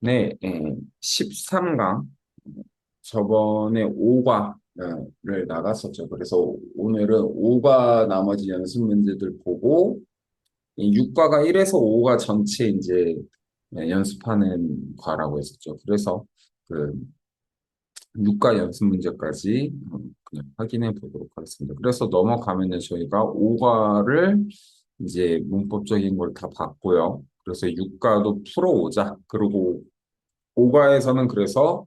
네, 13강. 저번에 5과를 나갔었죠. 그래서 오늘은 5과 나머지 연습 문제들 보고, 6과가 1에서 5과 전체 이제 연습하는 과라고 했었죠. 그래서 그 6과 연습 문제까지 그냥 확인해 보도록 하겠습니다. 그래서 넘어가면은 저희가 5과를 이제 문법적인 걸 다 봤고요. 그래서 6과도 풀어오자. 그리고 5과에서는 그래서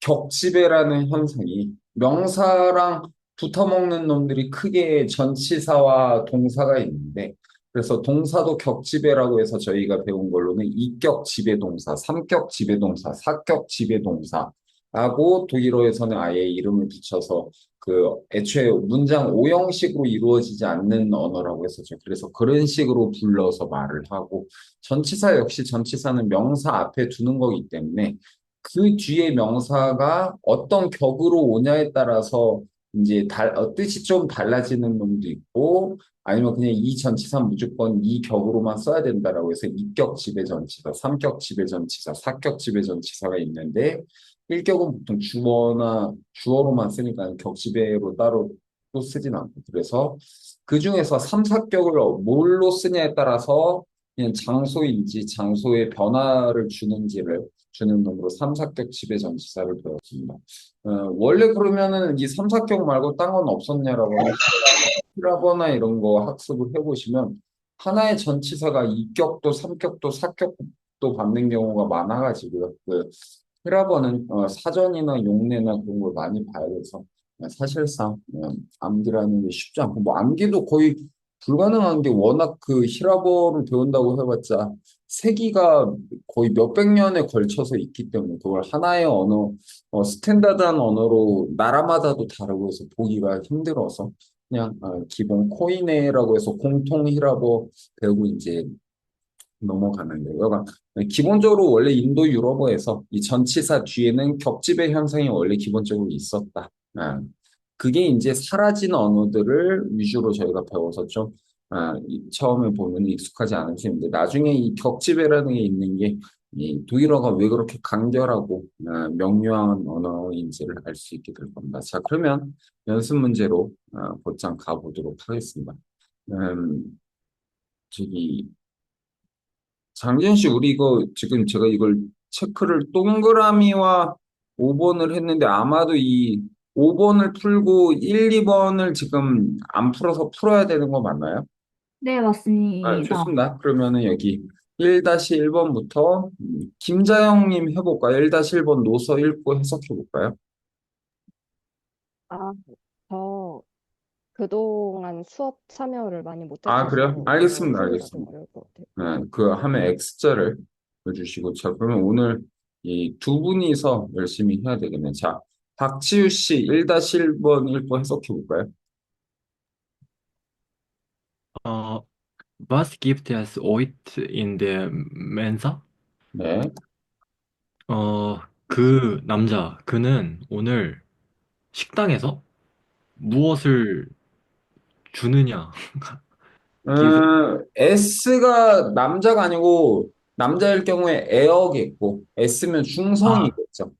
격지배라는 현상이 명사랑 붙어먹는 놈들이 크게 전치사와 동사가 있는데 그래서 동사도 격지배라고 해서 저희가 배운 걸로는 이격 지배동사, 삼격 지배동사, 사격 지배동사하고 독일어에서는 아예 이름을 붙여서 그 애초에 문장 오형식으로 이루어지지 않는 언어라고 했었죠. 그래서 그런 식으로 불러서 말을 하고 전치사 역시 전치사는 명사 앞에 두는 거기 때문에 그 뒤에 명사가 어떤 격으로 오냐에 따라서 이제 뜻이 좀 달라지는 놈도 있고 아니면 그냥 이 전치사 무조건 이 격으로만 써야 된다라고 해서 이격 지배전치사, 삼격 지배전치사, 사격 지배전치사가 있는데 일격은 보통 주어나 주어로만 쓰니까 격지배로 따로 또 쓰진 않고 그래서 그 중에서 삼, 사격을 뭘로 쓰냐에 따라서 그냥 장소인지 장소의 변화를 주는 놈으로 삼사격 지배전치사를 배웠습니다. 원래 그러면은 이 삼사격 말고 딴 건 없었냐라고 하면 히라거나 이런 거 학습을 해보시면 하나의 전치사가 이격도 삼격도 사격도 받는 경우가 많아가지고요. 그 히라버는 사전이나 용례나 그런 걸 많이 봐야 돼서 사실상 암기라는 게 쉽지 않고 뭐 암기도 거의 불가능한 게 워낙 그 히라버를 배운다고 해봤자 세기가 거의 몇백 년에 걸쳐서 있기 때문에 그걸 하나의 언어, 스탠다드한 언어로 나라마다도 다르고 해서 보기가 힘들어서 그냥 기본 코이네라고 해서 공통 히라버 배우고 이제 넘어가는데요. 그러니까 기본적으로 원래 인도 유럽어에서 이 전치사 뒤에는 격지배 현상이 원래 기본적으로 있었다. 그게 이제 사라진 언어들을 위주로 저희가 배워서 좀 처음에 보면 익숙하지 않을 수 있는데 나중에 이 격지배라는 게 있는 게 이 독일어가 왜 그렇게 간결하고 명료한 언어인지를 알 수 있게 될 겁니다. 자, 그러면 연습 문제로 곧장 가보도록 하겠습니다. 음, 저기 장진 씨, 우리 이거 지금 제가 이걸 체크를 동그라미와 5번을 했는데 아마도 이 5번을 풀고 1, 2번을 지금 안 풀어서 풀어야 되는 거 맞나요? 네, 맞습니다. 좋습니다. 그러면은 여기 1-1번부터 김자영님 해볼까요? 1-1번 노서 읽고 해석해 볼까요? 아, 저 그동안 수업 참여를 많이 아, 그래요? 못해가지고 이거 알겠습니다. 풀기가 좀 알겠습니다. 어려울 것 같아요. 그 하면 X자를 넣어주시고, 자, 그러면 오늘 이 두 분이서 열심히 해야 되겠네. 자, 박지우 씨 1-1번 읽고 해석해 볼까요? Äh, Was gibt es heute in der Mensa? 네. 그 남자, 그는 오늘 식당에서 무엇을 주느냐? give, S가 남자가 아니고 남자일 경우에 에어겠고 S면 아, 중성이겠죠.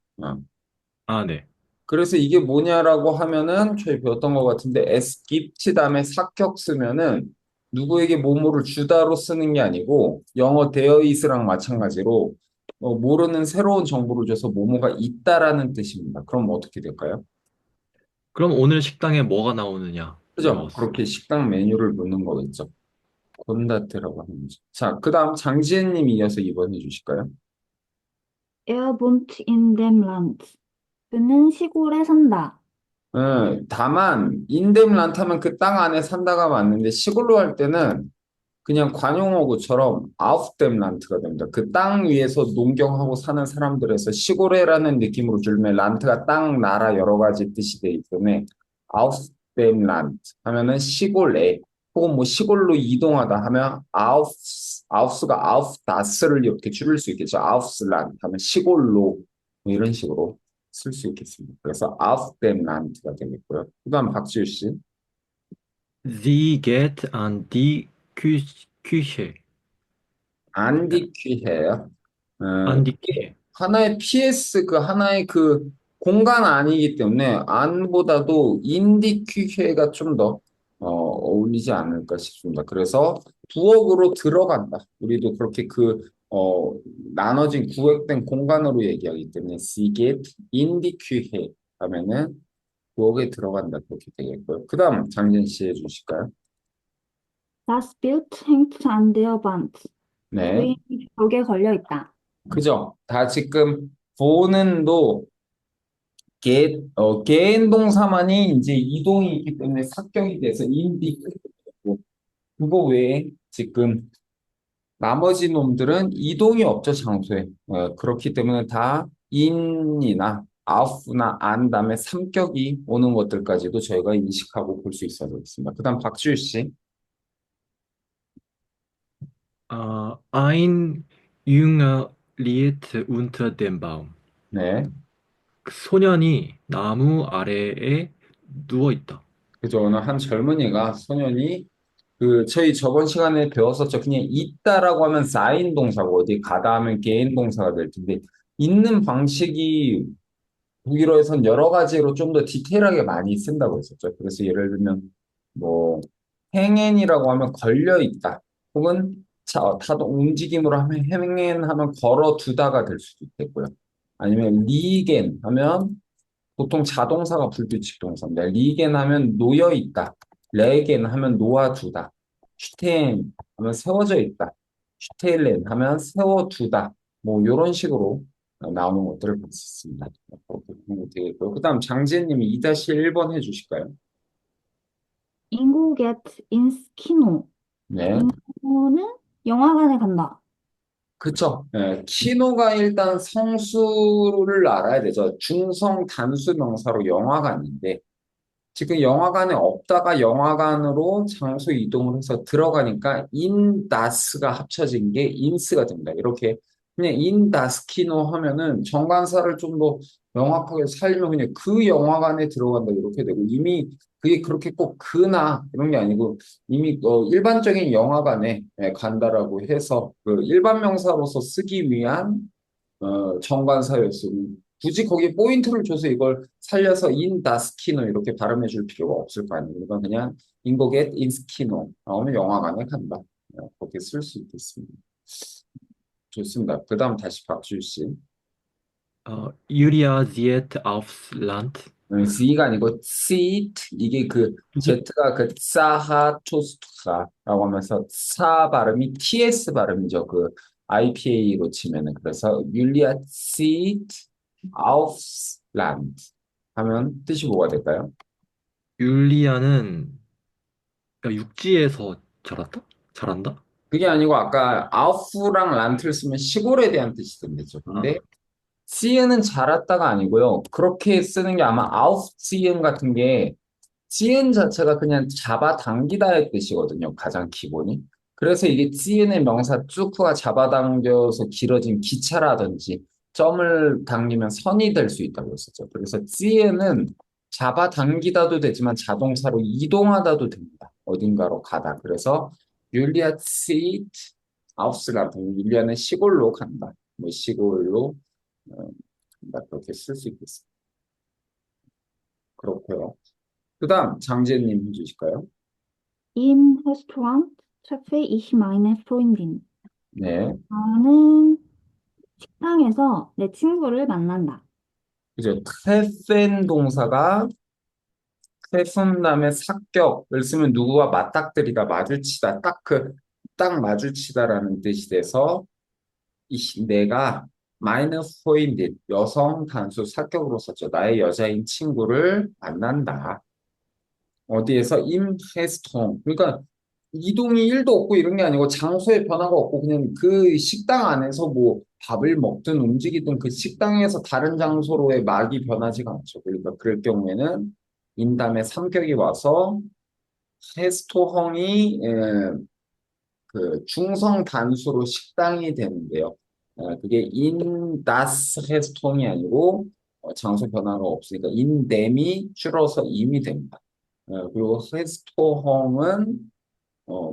어. 네. 그래서 이게 뭐냐라고 하면은 저희 배웠던 것 같은데 S 깁치 다음에 사격 쓰면은 누구에게 뭐뭐를 주다로 쓰는 게 아니고 영어 되어 있으랑 마찬가지로 모르는 새로운 정보를 줘서 뭐뭐가 있다라는 뜻입니다. 그럼 어떻게 될까요? 그럼 오늘 식당에 뭐가 나오느냐? 그죠? 배웠어. 그렇게 식당 메뉴를 묻는 거겠죠. 곤다테라고 하는 거죠. 자, 그 다음 장지혜님 이어서 2번 해주실까요? Er wohnt in dem Land. 그는 시골에 산다. 다만 인뎀란타면 그 땅 안에 산다가 맞는데 시골로 할 때는 그냥 관용어구처럼 아웃댐란트가 됩니다. 그 땅 위에서 농경하고 사는 사람들에서 시골에라는 느낌으로 줄면 란트가 땅, 나라 여러 가지 뜻이 되기 때문에 아웃댐란트 하면은 시골에 혹은 뭐 시골로 이동하다 하면 아우스가 아우다스를 이렇게 줄일 수 있겠죠. 아우스란트 하면 시골로 뭐 이런 식으로 쓸 수 있겠습니다. 그래서 아웃댐란트가 되겠고요. 그다음 박지우 씨. Sie geht an die Küche. 안디퀴해요. 어, An die Küche. 하나의 PS 그 하나의 그 공간 아니기 때문에 안보다도 인디퀴회가 좀 더 어울리지 않을까 싶습니다. 그래서 부엌으로 들어간다. 우리도 그렇게 나눠진 구획된 공간으로 얘기하기 때문에 Sie geht in die Küche 하면은 부엌에 들어간다 그렇게 되겠고요. 그 다음 장진 씨 해주실까요? Das Bild hängt an der Wand. 네. 그림이 벽에 걸려 있다. 그죠? 다 지금 보는도 개인 동사만이 이제 이동이 있기 때문에 삭격이 돼서 인디 고 그거 외에 지금 나머지 놈들은 이동이 없죠, 장소에. 그렇기 때문에 다 인이나 아우프나 안 다음에 삼격이 오는 것들까지도 저희가 인식하고 볼 수 있어야 되겠습니다. 그다음 박지율 씨. Ein Junge liegt unter dem Baum. 네. 그 소년이 나무 아래에 누워 있다. 그죠. 오늘 한 젊은이가 소년이 저희 저번 시간에 배웠었죠. 그냥 있다라고 하면 쌓인 동사고 어디 가다 하면 개인 동사가 될 텐데 있는 방식이 독일어에선 여러 가지로 좀 더 디테일하게 많이 쓴다고 했었죠. 그래서 예를 들면 뭐 행엔이라고 하면 걸려 있다. 혹은 타동 움직임으로 하면 행엔 하면 걸어 두다가 될 수도 있겠고요. 아니면 리겐 하면 보통 자동사가 불규칙 동사입니다. 리겐 하면 놓여 있다. 레겐 하면 놓아두다. 슈텐 하면 세워져 있다. 슈텔렌 하면 세워두다. 뭐 이런 식으로 나오는 것들을 볼 수 있습니다. 그렇게 보면 되겠고요. 그 다음 장지혜님이 2-1번 해주실까요? Ingo geht ins Kino. 네. 인고는 영화관에 간다. 그쵸. 예, 키노가 일단 성수를 알아야 되죠. 중성 단수 명사로 영화관인데 지금 영화관에 없다가 영화관으로 장소 이동을 해서 들어가니까 인다스가 합쳐진 게 인스가 됩니다. 이렇게 그냥 인다스키노 하면은 정관사를 좀 더 명확하게 살리면 그냥 그 영화관에 들어간다 이렇게 되고 이미 그게 그렇게 꼭 그나 이런 게 아니고 이미 일반적인 영화관에 간다라고 해서 그 일반 명사로서 쓰기 위한 정관사였으니 굳이 거기에 포인트를 줘서 이걸 살려서 인 다스키노 이렇게 발음해 줄 필요가 없을 거 아니에요. 이건 그냥 인고겟 인스키노 나오면 영화관에 간다. 그렇게 쓸 수 있겠습니다. 좋습니다. 그 다음 다시 박주희 씨. Julia zieht aufs Land. C가 아니고 sit 이게 그 Z가 그 사하토스트라고 하면서 사 발음이 TS 발음이죠. 그 IPA로 치면은 그래서 율리아 sit aufs Land 하면 뜻이 뭐가 될까요? 율리아는 그러니까 육지에서 자랐다? 자란다? 그게 아니고 아까 아우프랑 란트를 쓰면 시골에 대한 뜻이 된대죠. 근데 아, 시에는 자랐다가 아니고요. 그렇게 쓰는 게 아마 아우프지엔 같은 게 지엔 자체가 그냥 잡아당기다의 뜻이거든요. 가장 기본이. 그래서 이게 지엔의 명사 쭈크가 잡아당겨서 길어진 기차라든지 점을 당기면 선이 될 수 있다고 했었죠. 그래서 지엔은 잡아당기다도 되지만 자동사로 이동하다도 됩니다. 어딘가로 가다. 그래서 율리아 시트 아우스라고 율리아는 시골로 간다. 뭐 시골로 어, 간다. 그렇게 쓸 수 있겠습니다. 그렇고요. 그다음 장재님 해주실까요? Im Restaurant treffe ich meine Freundin. 네, 나는 식당에서 내 친구를 만난다. 그죠. 트레펜 동사가 트레픈 다음에 삭격을 쓰면 누구와 맞닥뜨리다, 마주치다, 딱 마주치다라는 뜻이 돼서 내가 마이너 포인트 여성 단수 삭격으로 썼죠. 나의 여자인 친구를 만난다. 어디에서 임페스통 그러니까 이동이 1도 없고 이런 게 아니고 장소의 변화가 없고 그냥 그 식당 안에서 뭐 밥을 먹든 움직이든 그 식당에서 다른 장소로의 막이 변하지가 않죠. 그러니까 그럴 경우에는 인담의 삼격이 와서 페스토헝이 그 중성 단수로 식당이 되는데요. 그게 인다스 페스통이 아니고 장소 변화가 없으니까 인댐이 줄어서 임이 됩니다. 그리고 페스토헝은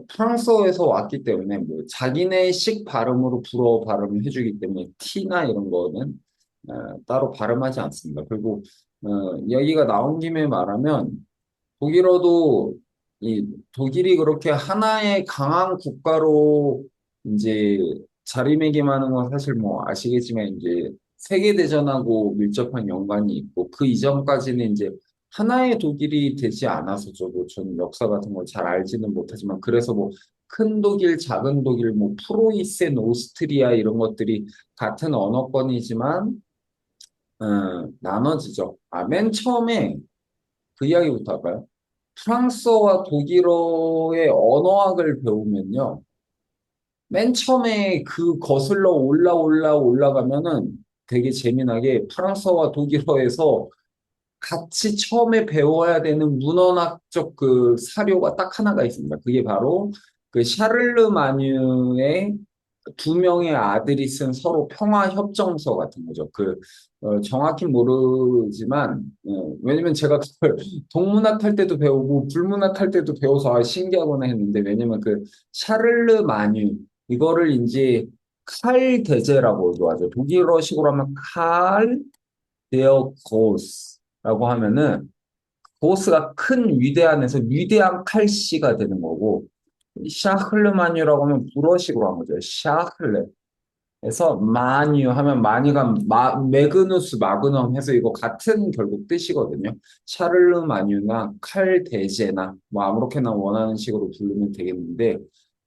프랑스어에서 왔기 때문에 뭐 자기네식 발음으로 불어 발음을 해주기 때문에 T나 이런 거는 따로 발음하지 않습니다. 그리고 여기가 나온 김에 말하면 독일어도 이 독일이 그렇게 하나의 강한 국가로 이제 자리매김하는 건 사실 뭐 아시겠지만 이제 세계대전하고 밀접한 연관이 있고 그 이전까지는 이제 하나의 독일이 되지 않아서 저는 역사 같은 걸 잘 알지는 못하지만 그래서 뭐 큰 독일, 작은 독일, 뭐 프로이센, 오스트리아 이런 것들이 같은 언어권이지만 나눠지죠. 맨 처음에 그 이야기부터 할까요? 프랑스어와 독일어의 언어학을 배우면요. 맨 처음에 그 거슬러 올라가면은 되게 재미나게 프랑스어와 독일어에서 같이 처음에 배워야 되는 문헌학적 그 사료가 딱 하나가 있습니다. 그게 바로 그 샤를르 마뉴의 두 명의 아들이 쓴 서로 평화협정서 같은 거죠. 정확히 모르지만, 왜냐면 제가 그걸 동문학 할 때도 배우고 불문학 할 때도 배워서 신기하구나 했는데, 왜냐면 그 샤를르 마뉴, 이거를 이제 칼 대제라고도 하죠. 독일어식으로 하면 칼 데어 고스라고 하면은, 고스가 큰 위대한에서 위대한 칼씨가 되는 거고, 샤클르마뉴라고 하면 불어식으로 한 거죠. 샤클레. 그래서 마뉴 하면 마뉴가 매그누스 마그넘 해서 이거 같은 결국 뜻이거든요. 샤를르 마뉴나 칼 대제나 뭐 아무렇게나 원하는 식으로 부르면 되겠는데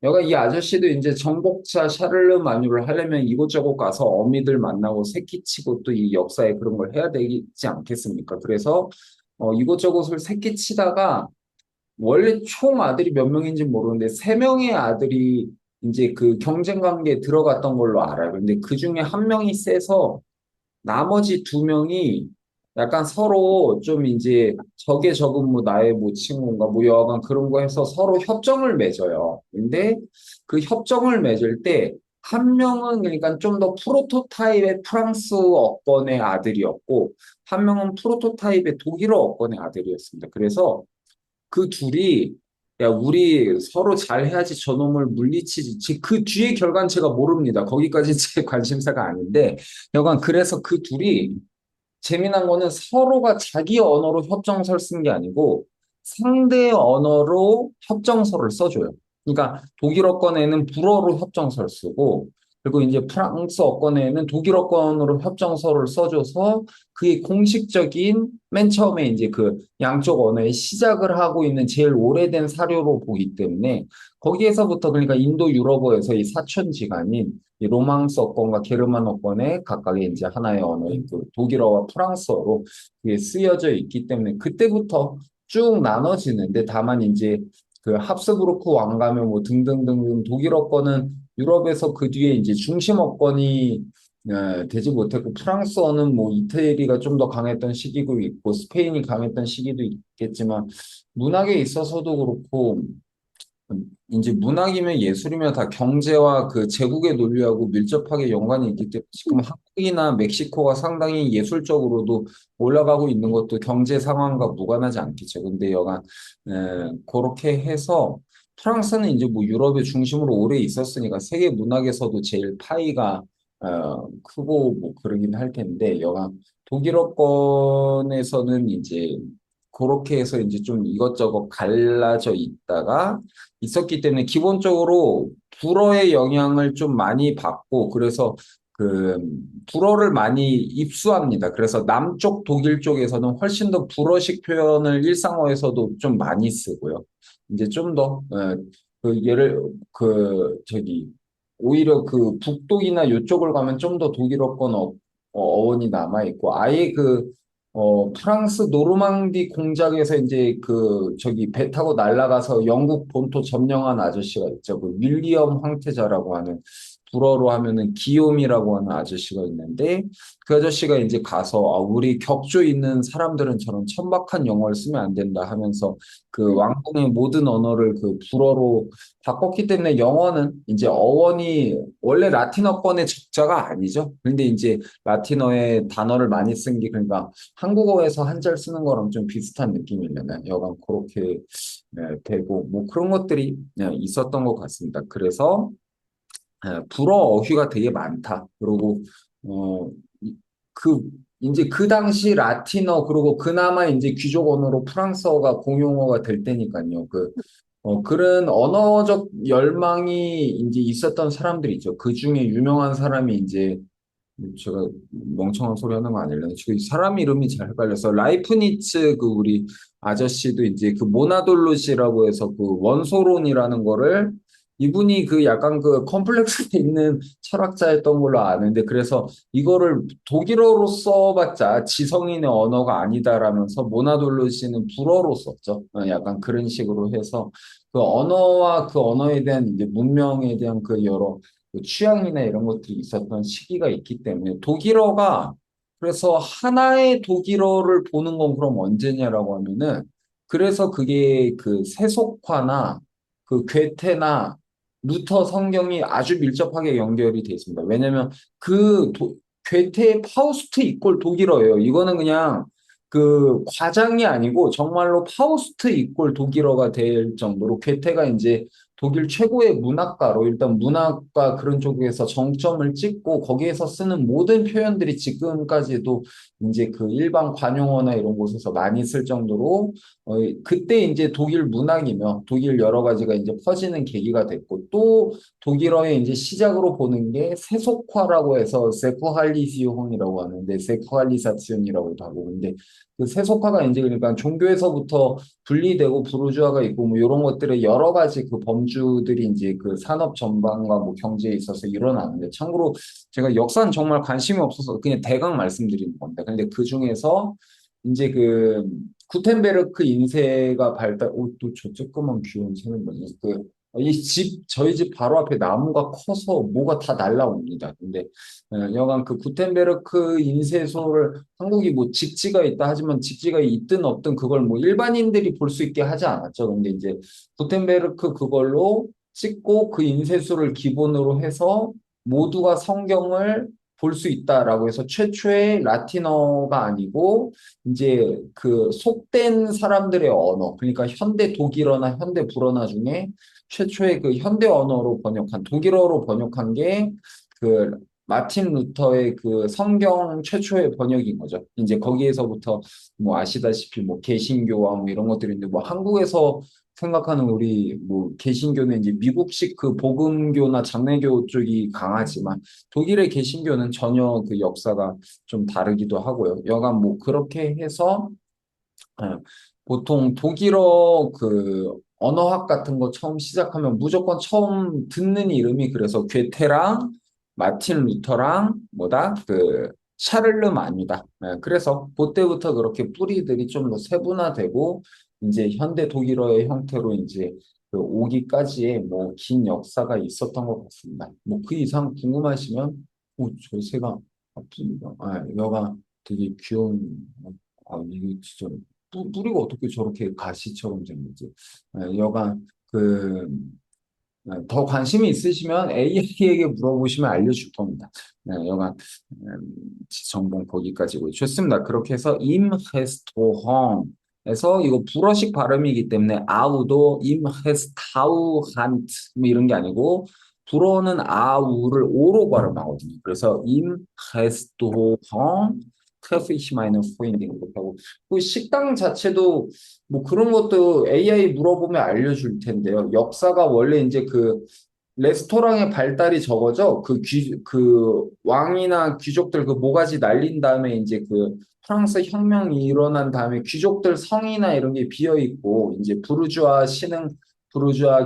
여기 이 아저씨도 이제 정복자 샤를르 마뉴를 하려면 이곳저곳 가서 어미들 만나고 새끼치고 또 이 역사에 그런 걸 해야 되지 않겠습니까? 그래서 이곳저곳을 새끼치다가 원래 총 아들이 몇 명인지 모르는데 세 명의 아들이 이제 그 경쟁 관계에 들어갔던 걸로 알아요. 근데 그 중에 한 명이 세서 나머지 두 명이 약간 서로 좀 이제 적의 적은 뭐 나의 뭐 친구인가 뭐 여하간 그런 거 해서 서로 협정을 맺어요. 근데 그 협정을 맺을 때 한 명은 그러니까 좀 더 프로토타입의 프랑스 어권의 아들이었고 한 명은 프로토타입의 독일어 어권의 아들이었습니다. 그래서 그 둘이 야 우리 서로 잘해야지 저놈을 물리치지 그 뒤의 결과는 제가 모릅니다. 거기까지 제 관심사가 아닌데 여간 그래서 그 둘이 재미난 거는 서로가 자기 언어로 협정서를 쓴 게 아니고 상대의 언어로 협정서를 써줘요. 그러니까 독일어권에는 불어로 협정서를 쓰고 그리고 이제 프랑스어권에는 독일어권으로 협정서를 써줘서 그게 공식적인 맨 처음에 이제 그 양쪽 언어의 시작을 하고 있는 제일 오래된 사료로 보기 때문에 거기에서부터 그러니까 인도 유럽어에서 이 사촌지간인 이 로망스어권과 게르만어권의 각각의 이제 하나의 언어인 그 독일어와 프랑스어로 그게 쓰여져 있기 때문에 그때부터 쭉 나눠지는데 다만 이제 그 합스부르크 왕가며 뭐 등등등등 독일어권은 유럽에서 그 뒤에 이제 중심어권이 되지 못했고 프랑스어는 뭐 이태리가 좀 더 강했던 시기도 있고 스페인이 강했던 시기도 있겠지만 문학에 있어서도 그렇고 이제 문학이면 예술이면 다 경제와 그 제국의 논리하고 밀접하게 연관이 있기 때문에 지금 한국이나 멕시코가 상당히 예술적으로도 올라가고 있는 것도 경제 상황과 무관하지 않겠죠. 근데 여간 그렇게 해서 프랑스는 이제 뭐 유럽의 중심으로 오래 있었으니까 세계 문학에서도 제일 파이가 크고 뭐 그러긴 할 텐데 여간 독일어권에서는 이제 그렇게 해서 이제 좀 이것저것 갈라져 있다가 있었기 때문에 기본적으로 불어의 영향을 좀 많이 받고 그래서 그 불어를 많이 입수합니다. 그래서 남쪽 독일 쪽에서는 훨씬 더 불어식 표현을 일상어에서도 좀 많이 쓰고요. 이제 좀 더 그 예를 그 저기 오히려 그 북독이나 이쪽을 가면 좀 더 독일어권 어원이 남아 있고 아예 프랑스 노르망디 공작에서 이제 저기 배 타고 날아가서 영국 본토 점령한 아저씨가 있죠. 그 윌리엄 황태자라고 하는 불어로 하면은 기욤이라고 하는 아저씨가 있는데 그 아저씨가 이제 가서 우리 격조 있는 사람들은 저런 천박한 영어를 쓰면 안 된다 하면서 그 왕궁의 모든 언어를 그 불어로 바꿨기 때문에 영어는 이제 어원이 원래 라틴어권의 적자가 아니죠. 근데 이제 라틴어의 단어를 많이 쓴 게 그러니까 한국어에서 한자를 쓰는 거랑 좀 비슷한 느낌이면은 여간 그렇게 되고 뭐 그런 것들이 있었던 것 같습니다. 그래서 불어 어휘가 되게 많다. 그리고 어, 그 이제 그 당시 라틴어 그리고 그나마 이제 귀족 언어로 프랑스어가 공용어가 될 때니까요. 그런 언어적 열망이 이제 있었던 사람들이 있죠. 그 중에 유명한 사람이 이제 제가 멍청한 소리 하는 거 아니려나? 지금 사람 이름이 잘 헷갈려서 라이프니츠 그 우리 아저씨도 이제 그 모나돌로시라고 해서 그 원소론이라는 거를 이분이 그 약간 그 컴플렉스에 있는 철학자였던 걸로 아는데 그래서 이거를 독일어로 써봤자 지성인의 언어가 아니다라면서 모나돌로시는 불어로 썼죠. 약간 그런 식으로 해서 그 언어와 그 언어에 대한 이제 문명에 대한 그 여러 그 취향이나 이런 것들이 있었던 시기가 있기 때문에 독일어가 그래서 하나의 독일어를 보는 건 그럼 언제냐라고 하면은 그래서 그게 그 세속화나 그 괴테나 루터 성경이 아주 밀접하게 연결이 돼 있습니다. 왜냐면 괴테의 파우스트 이꼴 독일어예요. 이거는 그냥 그 과장이 아니고 정말로 파우스트 이꼴 독일어가 될 정도로 괴테가 이제 독일 최고의 문학가로 일단 문학과 그런 쪽에서 정점을 찍고 거기에서 쓰는 모든 표현들이 지금까지도 이제 그 일반 관용어나 이런 곳에서 많이 쓸 정도로 그때 이제 독일 문학이며 독일 여러 가지가 이제 퍼지는 계기가 됐고 또 독일어의 이제 시작으로 보는 게 세속화라고 해서 세쿠할리시온이라고 하는데 세쿠할리사치온이라고도 하고 근데 그 세속화가 이제 그러니까 종교에서부터 분리되고 부르주아가 있고 뭐 이런 것들의 여러 가지 그 범주들이 이제 그 산업 전반과 뭐 경제에 있어서 일어나는데 참고로 제가 역사는 정말 관심이 없어서 그냥 대강 말씀드리는 겁니다. 근데 그 중에서 이제 그 구텐베르크 인쇄가 또 조그만 귀여운 새는 뭐냐 저희 집 바로 앞에 나무가 커서 뭐가 다 날라옵니다. 근데 여간 그 구텐베르크 인쇄소를 한국이 뭐 직지가 있다 하지만 직지가 있든 없든 그걸 뭐 일반인들이 볼 수 있게 하지 않았죠. 근데 이제 구텐베르크 그걸로 찍고 그 인쇄소를 기본으로 해서 모두가 성경을 볼 수 있다라고 해서 최초의 라틴어가 아니고 이제 그 속된 사람들의 언어 그러니까 현대 독일어나 현대 불어나 중에 최초의 그 현대 언어로 번역한 독일어로 번역한 게 그 마틴 루터의 그 성경 최초의 번역인 거죠. 이제 거기에서부터 뭐 아시다시피 뭐 개신교와 뭐 이런 것들인데 뭐 한국에서 생각하는 우리 뭐 개신교는 이제 미국식 그 복음교나 장례교 쪽이 강하지만 독일의 개신교는 전혀 그 역사가 좀 다르기도 하고요. 여간 뭐 그렇게 해서 어, 보통 독일어 그 언어학 같은 거 처음 시작하면 무조건 처음 듣는 이름이 그래서 괴테랑 마틴 루터랑 뭐다 그 샤를르마뉴다. 그래서 그때부터 그렇게 뿌리들이 좀 더 세분화되고 이제 현대 독일어의 형태로 이제 그 오기까지의 뭐 긴 역사가 있었던 것 같습니다. 뭐 그 이상 궁금하시면 저 새가 아픕니다. 여가 되게 귀여운 이게 진짜 뿌리가 어떻게 저렇게 가시처럼 생겼지? 여간 더 관심이 있으시면 AI에게 물어보시면 알려줄 겁니다. 여간 정보 거기까지고 좋습니다. 그렇게 해서 임 레스토랑에서 이거 불어식 발음이기 때문에 아우도 임 레스타우란트 뭐 이런 게 아니고 불어는 아우를 오로 발음하거든요. 그래서 임 레스토랑 트래피시 마이너 포인딩 하고 그 식당 자체도 뭐 그런 것도 AI 물어보면 알려줄 텐데요. 역사가 원래 이제 그 레스토랑의 발달이 저거죠. 그 왕이나 귀족들 그 모가지 날린 다음에 이제 그 프랑스 혁명이 일어난 다음에 귀족들 성이나 이런 게 비어 있고 이제 부르주아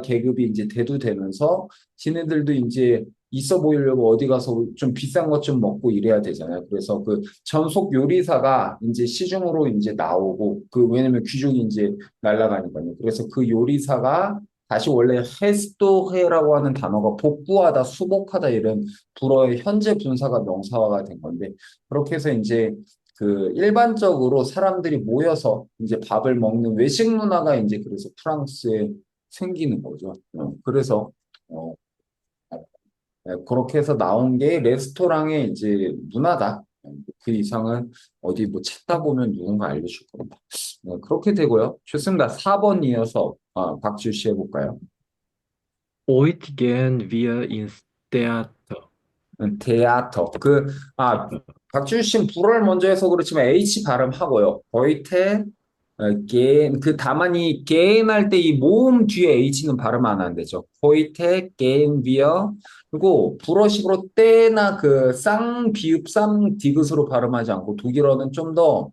계급이 이제 대두되면서 지네들도 이제 있어 보이려고 어디 가서 좀 비싼 것 좀 먹고 이래야 되잖아요. 그래서 그 전속 요리사가 이제 시중으로 이제 나오고 그 왜냐면 귀족이 이제 날아가니까요. 그래서 그 요리사가 다시 원래 헤스토헤라고 하는 단어가 복구하다, 수복하다 이런 불어의 현재 분사가 명사화가 된 건데 그렇게 해서 이제 그 일반적으로 사람들이 모여서 이제 밥을 먹는 외식 문화가 이제 그래서 프랑스에 생기는 거죠. 그래서 어, 그렇게 해서 나온 게 레스토랑의 이제 문화다. 그 이상은 어디 뭐 찾다 보면 누군가 알려줄 겁니다. 그렇게 되고요. 좋습니다. 4번 이어서 박지우 씨 해볼까요? Heute gehen wir ins Theater. 데아터. 박지우 씨는 불어를 먼저 해서 그렇지만 H 발음하고요. 거이테, 게인, 그 다만이 게인 할 때 이 모음 뒤에 H는 발음 안 되죠. 거이테, 게인, 비어. 그리고 불어식으로 때나 그 비읍, 디귿으로 발음하지 않고 독일어는 좀 더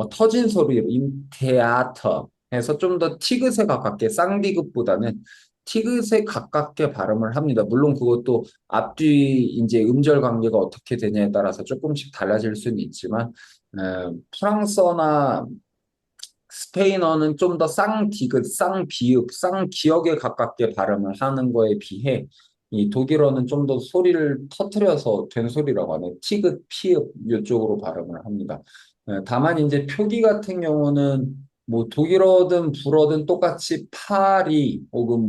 터진 소리로 인테아터 해서 좀 더 티귿에 가깝게 쌍디귿보다는 티귿에 가깝게 발음을 합니다. 물론 그것도 앞뒤 이제 음절 관계가 어떻게 되냐에 따라서 조금씩 달라질 수는 있지만 프랑스어나 스페인어는 좀 더 쌍디귿, 쌍비읍, 쌍기역에 가깝게 발음을 하는 거에 비해 이 독일어는 좀 더 소리를 터트려서 된 소리라고 하는 티귿, 피읍 이쪽으로 발음을 합니다. 다만 이제 표기 같은 경우는 뭐 독일어든 불어든 똑같이 파리 혹은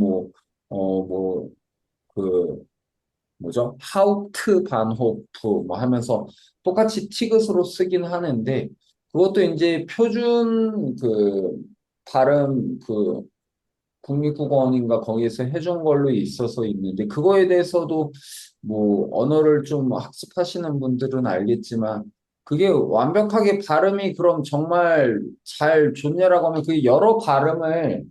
그 뭐죠? 하우트 반호프 뭐 하면서 똑같이 티귿으로 쓰긴 하는데 그것도 이제 표준 그 발음 국립국어원인가 거기에서 해준 걸로 있어서 있는데 그거에 대해서도 뭐 언어를 좀 학습하시는 분들은 알겠지만 그게 완벽하게 발음이 그럼 정말 잘 좋냐라고 하면 그 여러 발음을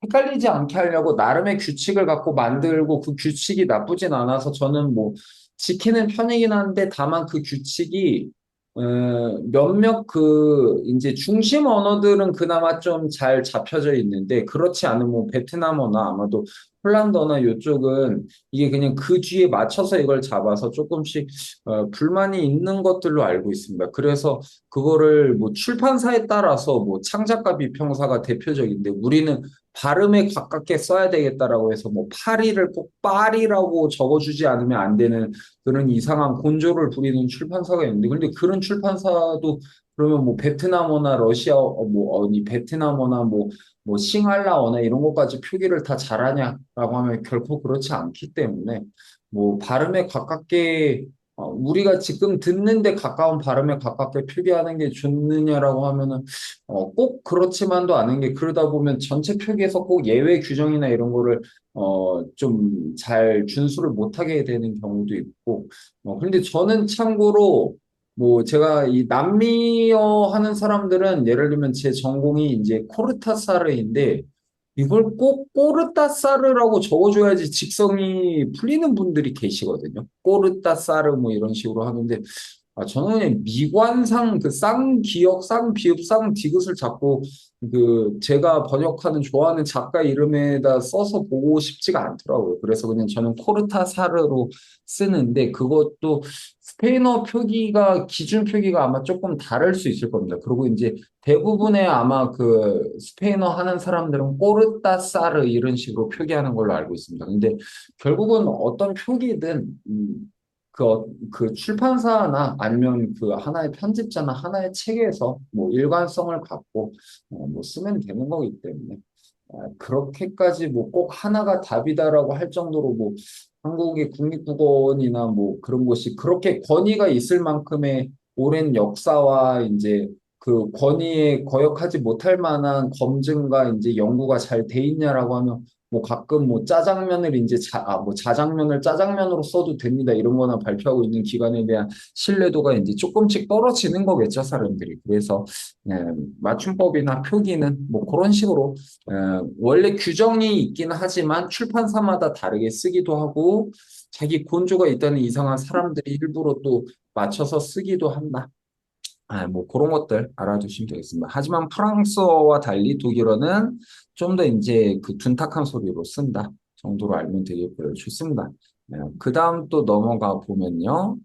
헷갈리지 않게 하려고 나름의 규칙을 갖고 만들고 그 규칙이 나쁘진 않아서 저는 뭐 지키는 편이긴 한데 다만 그 규칙이 어, 몇몇 이제 중심 언어들은 그나마 좀 잘 잡혀져 있는데 그렇지 않은 뭐 베트남어나 아마도 폴란드어나 이쪽은 이게 그냥 그 뒤에 맞춰서 이걸 잡아서 조금씩 불만이 있는 것들로 알고 있습니다. 그래서 그거를 뭐 출판사에 따라서 뭐 창작가 비평사가 대표적인데 우리는 발음에 가깝게 써야 되겠다라고 해서 뭐 파리를 꼭 파리라고 적어주지 않으면 안 되는 그런 이상한 곤조를 부리는 출판사가 있는데 근데 그런 출판사도 그러면 뭐 베트남어나 러시아어 베트남어나 뭐 싱할라어나 이런 것까지 표기를 다 잘하냐라고 하면 결코 그렇지 않기 때문에 뭐 발음에 가깝게 우리가 지금 듣는데 가까운 발음에 가깝게 표기하는 게 좋느냐라고 하면은 꼭 그렇지만도 않은 게 그러다 보면 전체 표기에서 꼭 예외 규정이나 이런 거를 좀 잘 준수를 못하게 되는 경우도 있고 근데 저는 참고로 뭐 제가 이 남미어 하는 사람들은 예를 들면 제 전공이 이제 코르타사르인데 이걸 꼭 꼬르따사르라고 적어줘야지 직성이 풀리는 분들이 계시거든요. 꼬르따사르 뭐 이런 식으로 하는데 저는 그냥 미관상 그 쌍기역, 쌍비읍, 쌍디귿을 잡고 제가 번역하는 좋아하는 작가 이름에다 써서 보고 싶지가 않더라고요. 그래서 그냥 저는 코르타사르로 쓰는데 그것도 스페인어 표기가 기준 표기가 아마 조금 다를 수 있을 겁니다. 그리고 이제 대부분의 아마 그 스페인어 하는 사람들은 꼬르타사르 이런 식으로 표기하는 걸로 알고 있습니다. 근데 결국은 어떤 표기든 그 출판사나 아니면 그 하나의 편집자나 하나의 책에서 뭐 일관성을 갖고 뭐 쓰면 되는 거기 때문에 그렇게까지 뭐 꼭 하나가 답이다라고 할 정도로 뭐 한국의 국립국어원이나 뭐 그런 곳이 그렇게 권위가 있을 만큼의 오랜 역사와 이제 그 권위에 거역하지 못할 만한 검증과 이제 연구가 잘 돼 있냐라고 하면 뭐 가끔 뭐 짜장면을 이제 뭐 자장면을 짜장면으로 써도 됩니다. 이런 거나 발표하고 있는 기관에 대한 신뢰도가 이제 조금씩 떨어지는 거겠죠, 사람들이. 그래서 예, 맞춤법이나 표기는 뭐 그런 식으로 원래 규정이 있긴 하지만 출판사마다 다르게 쓰기도 하고 자기 곤조가 있다는 이상한 사람들이 일부러 또 맞춰서 쓰기도 한다. 뭐 그런 것들 알아두시면 되겠습니다. 하지만 프랑스어와 달리 독일어는 좀 더 이제 그 둔탁한 소리로 쓴다 정도로 알면 되겠고요. 좋습니다. 그 다음 또 넘어가 보면요.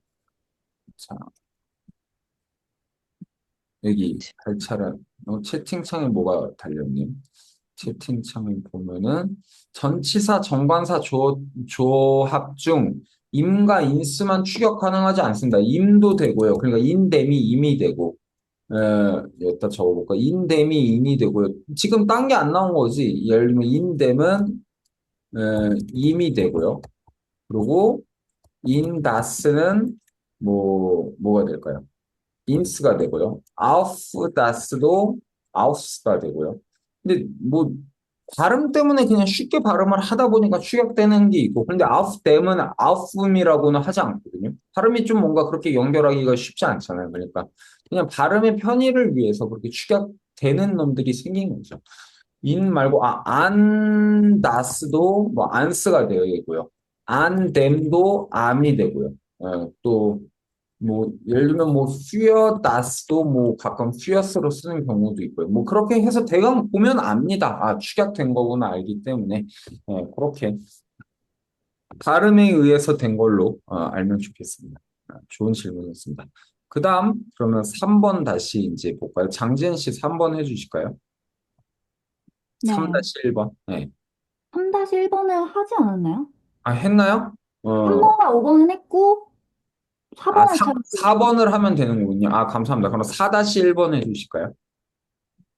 자, 여기 발차량 채팅창에 뭐가 달렸니? 채팅창을 보면은 전치사, 정관사 조합 중 임과 인스만 추격 가능하지 않습니다. 임도 되고요. 그러니까 인됨이 임이 되고, 여기다 적어볼까? 인됨이 인이 되고요. 지금 딴 게 안 나온 거지. 예를 들면 인됨은 임이 되고요. 그리고 인다스는 뭐가 될까요? 인스가 되고요. 아우프다스도 아우스가 되고요. 근데 뭐 발음 때문에 그냥 쉽게 발음을 하다 보니까 축약되는 게 있고, 근데 아우프댐은 아우품이라고는 하지 않거든요. 발음이 좀 뭔가 그렇게 연결하기가 쉽지 않잖아요. 그러니까 그냥 발음의 편의를 위해서 그렇게 축약되는 놈들이 생긴 거죠. 인 말고 안다스도 뭐 안스가 되어 있고요. 안댐도 암이 되고요. 또 뭐 예를 들면 뭐 fear다스도 뭐 가끔 fears로 쓰는 경우도 있고요. 뭐 그렇게 해서 대강 보면 압니다. 아, 축약된 거구나 알기 때문에 그렇게 발음에 의해서 된 걸로 알면 좋겠습니다. 좋은 질문이었습니다. 그 다음 그러면 3번 다시 이제 볼까요? 장지은 씨 3번 해주실까요? 네. 3-1번. 네. 3-1번을 하지 않았나요? 아, 했나요? 어, 3번과 5번은 했고, 4번을 잘 4번을 하면 되는 거군요. 아, 감사합니다. 그럼 4-1번 해주실까요?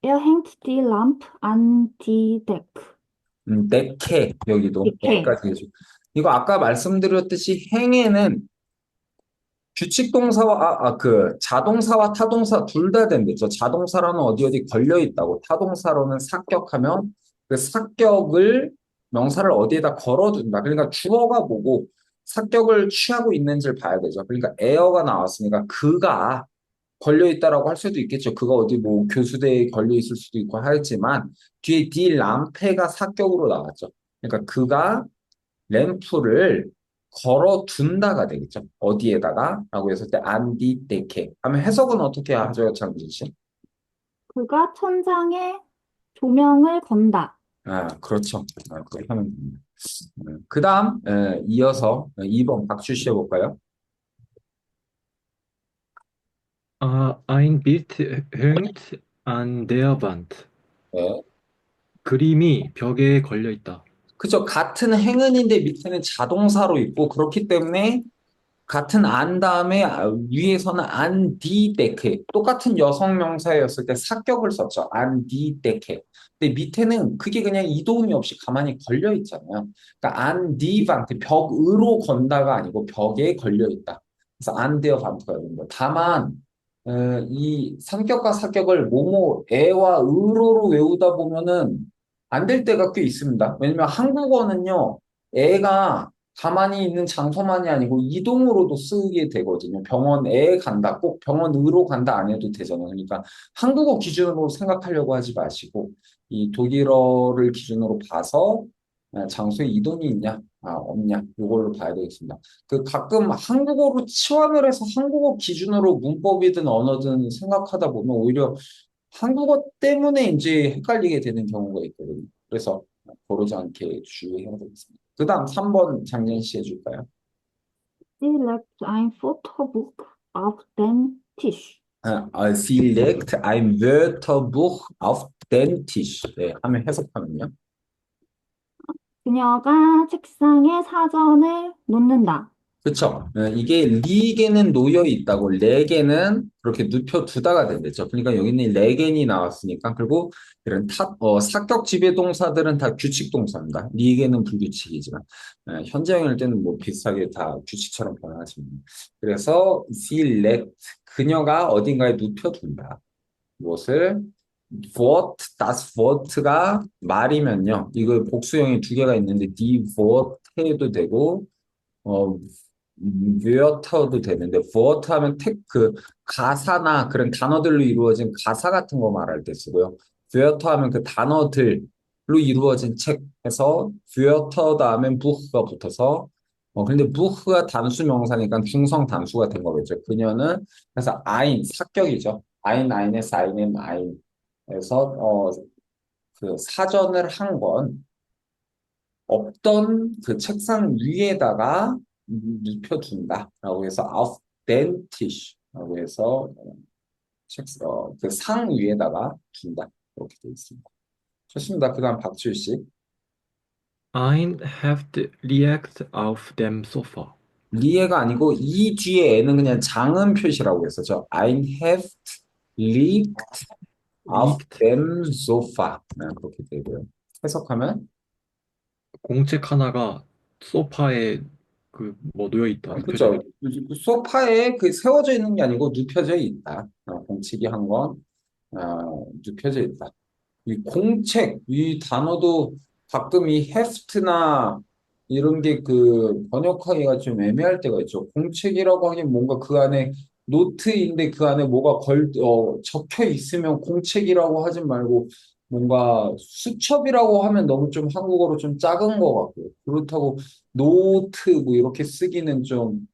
Er hängt die Lampe an die Decke. 네케 여기도 이렇게. 네까지 해줘. 이거 아까 말씀드렸듯이 행에는 규칙 동사와 그 자동사와 타동사 둘 다 된댔죠. 자동사로는 어디 어디 걸려 있다고, 타동사로는 삭격하면 그 삭격을 명사를 어디에다 걸어준다. 그러니까 주어가 뭐고 삭격을 취하고 있는지를 봐야 되죠. 그러니까 에어가 나왔으니까 그가 걸려 있다라고 할 수도 있겠죠. 그가 어디 뭐 교수대에 걸려 있을 수도 있고 하지만 뒤에 디 람페가 삭격으로 나왔죠. 그러니까 그가 램프를 걸어둔다가 되겠죠. 어디에다가? 라고 했을 때 안디 데케 하면 해석은 어떻게 하죠, 장진 씨? 그가 천장에 조명을 건다. 아, 그렇죠. 그렇게 하면 됩니다. 그 다음, 이어서 2번 박주 씨 해볼까요? Ein Bild hängt an der Wand. 네. 그림이 벽에 걸려 있다. 그죠. 같은 행은인데 밑에는 자동사로 있고, 그렇기 때문에 같은 안 다음에 위에서는 안디데케 똑같은 여성 명사였을 때 사격을 썼죠. 안디데케. 근데 밑에는 그게 그냥 이도움이 없이 가만히 걸려 있잖아요. 그러니까 안디반트 벽으로 건다가 아니고 벽에 걸려 있다. 그래서 안데어 반트가 되는 거예요. 다만 이 상격과 사격을 뭐뭐 애와 의로로 외우다 보면은 안 될 때가 꽤 있습니다. 왜냐면 한국어는요. 애가 가만히 있는 장소만이 아니고 이동으로도 쓰게 되거든요. 병원에 간다, 꼭 병원으로 간다 안 해도 되잖아요. 그러니까 한국어 기준으로 생각하려고 하지 마시고 이 독일어를 기준으로 봐서 장소에 이동이 있냐, 없냐 이걸로 봐야 되겠습니다. 그 가끔 한국어로 치환을 해서 한국어 기준으로 문법이든 언어든 생각하다 보면 오히려 한국어 때문에 이제 헷갈리게 되는 경우가 있거든요. 그래서 고르지 않게 주의해야 되겠습니다. 그 다음 3번 장현 씨 해줄까요? Sie legt ein Fotobuch auf den Tisch. Sie legt ein Wörterbuch auf den Tisch. 네, 하면 해석하면요. 그녀가 책상에 사전을 놓는다. 그쵸? 이게 리게는 놓여 있다고, 레게는 그렇게 눕혀두다가 된댔죠. 그러니까 여기는 레겐이 나왔으니까. 그리고 이런 사격 지배 동사들은 다 규칙 동사입니다. 리게는 불규칙이지만. 현재형일 때는 뭐 비슷하게 다 규칙처럼 변하지만. 그래서 she let, 그녀가 어딘가에 눕혀둔다. 무엇을? what, das what가 말이면요. 이거 복수형이 두 개가 있는데, die what 해도 되고, 어, 뮤어터도 되는데 부어터 하면 그 가사나 그런 단어들로 이루어진 가사 같은 거 말할 때 쓰고요. 뷰어터 하면 그 단어들로 이루어진 책에서 뷰어터 다음엔 부흐가 붙어서 근데 부흐가 단수 명사니까 중성 단수가 된 거겠죠. 그녀는 그래서 아인 삭격이죠. 아인 아인에서 아인은 아인에서 그 사전을 한 건 없던 그 책상 위에다가 눕혀둔다라고 해서 auf den Tisch라고 해서 그상 위에다가 둔다 이렇게 되어 있습니다. 좋습니다. 그다음 박지우 씨. Ein Heft liegt auf dem Sofa. 리에가 아니고 이 뒤에 에는 그냥 장음 표시라고 했었죠. Ein Heft liegt auf liegt dem Sofa. 네, 그렇게 되고요. 해석하면 공책 하나가 소파에 그 뭐 놓여 있다, 눕혀져 그죠. 있다. 그 소파에 그 세워져 있는 게 아니고 눕혀져 있다. 공책이 한 권, 눕혀져 있다. 이 공책, 이 단어도 가끔 이 헤프트나 이런 게 그 번역하기가 좀 애매할 때가 있죠. 공책이라고 하긴 뭔가 그 안에 노트인데 그 안에 뭐가 적혀 있으면 공책이라고 하지 말고 뭔가 수첩이라고 하면 너무 좀 한국어로 좀 작은 것 같고 그렇다고 노트 뭐 이렇게 쓰기는 좀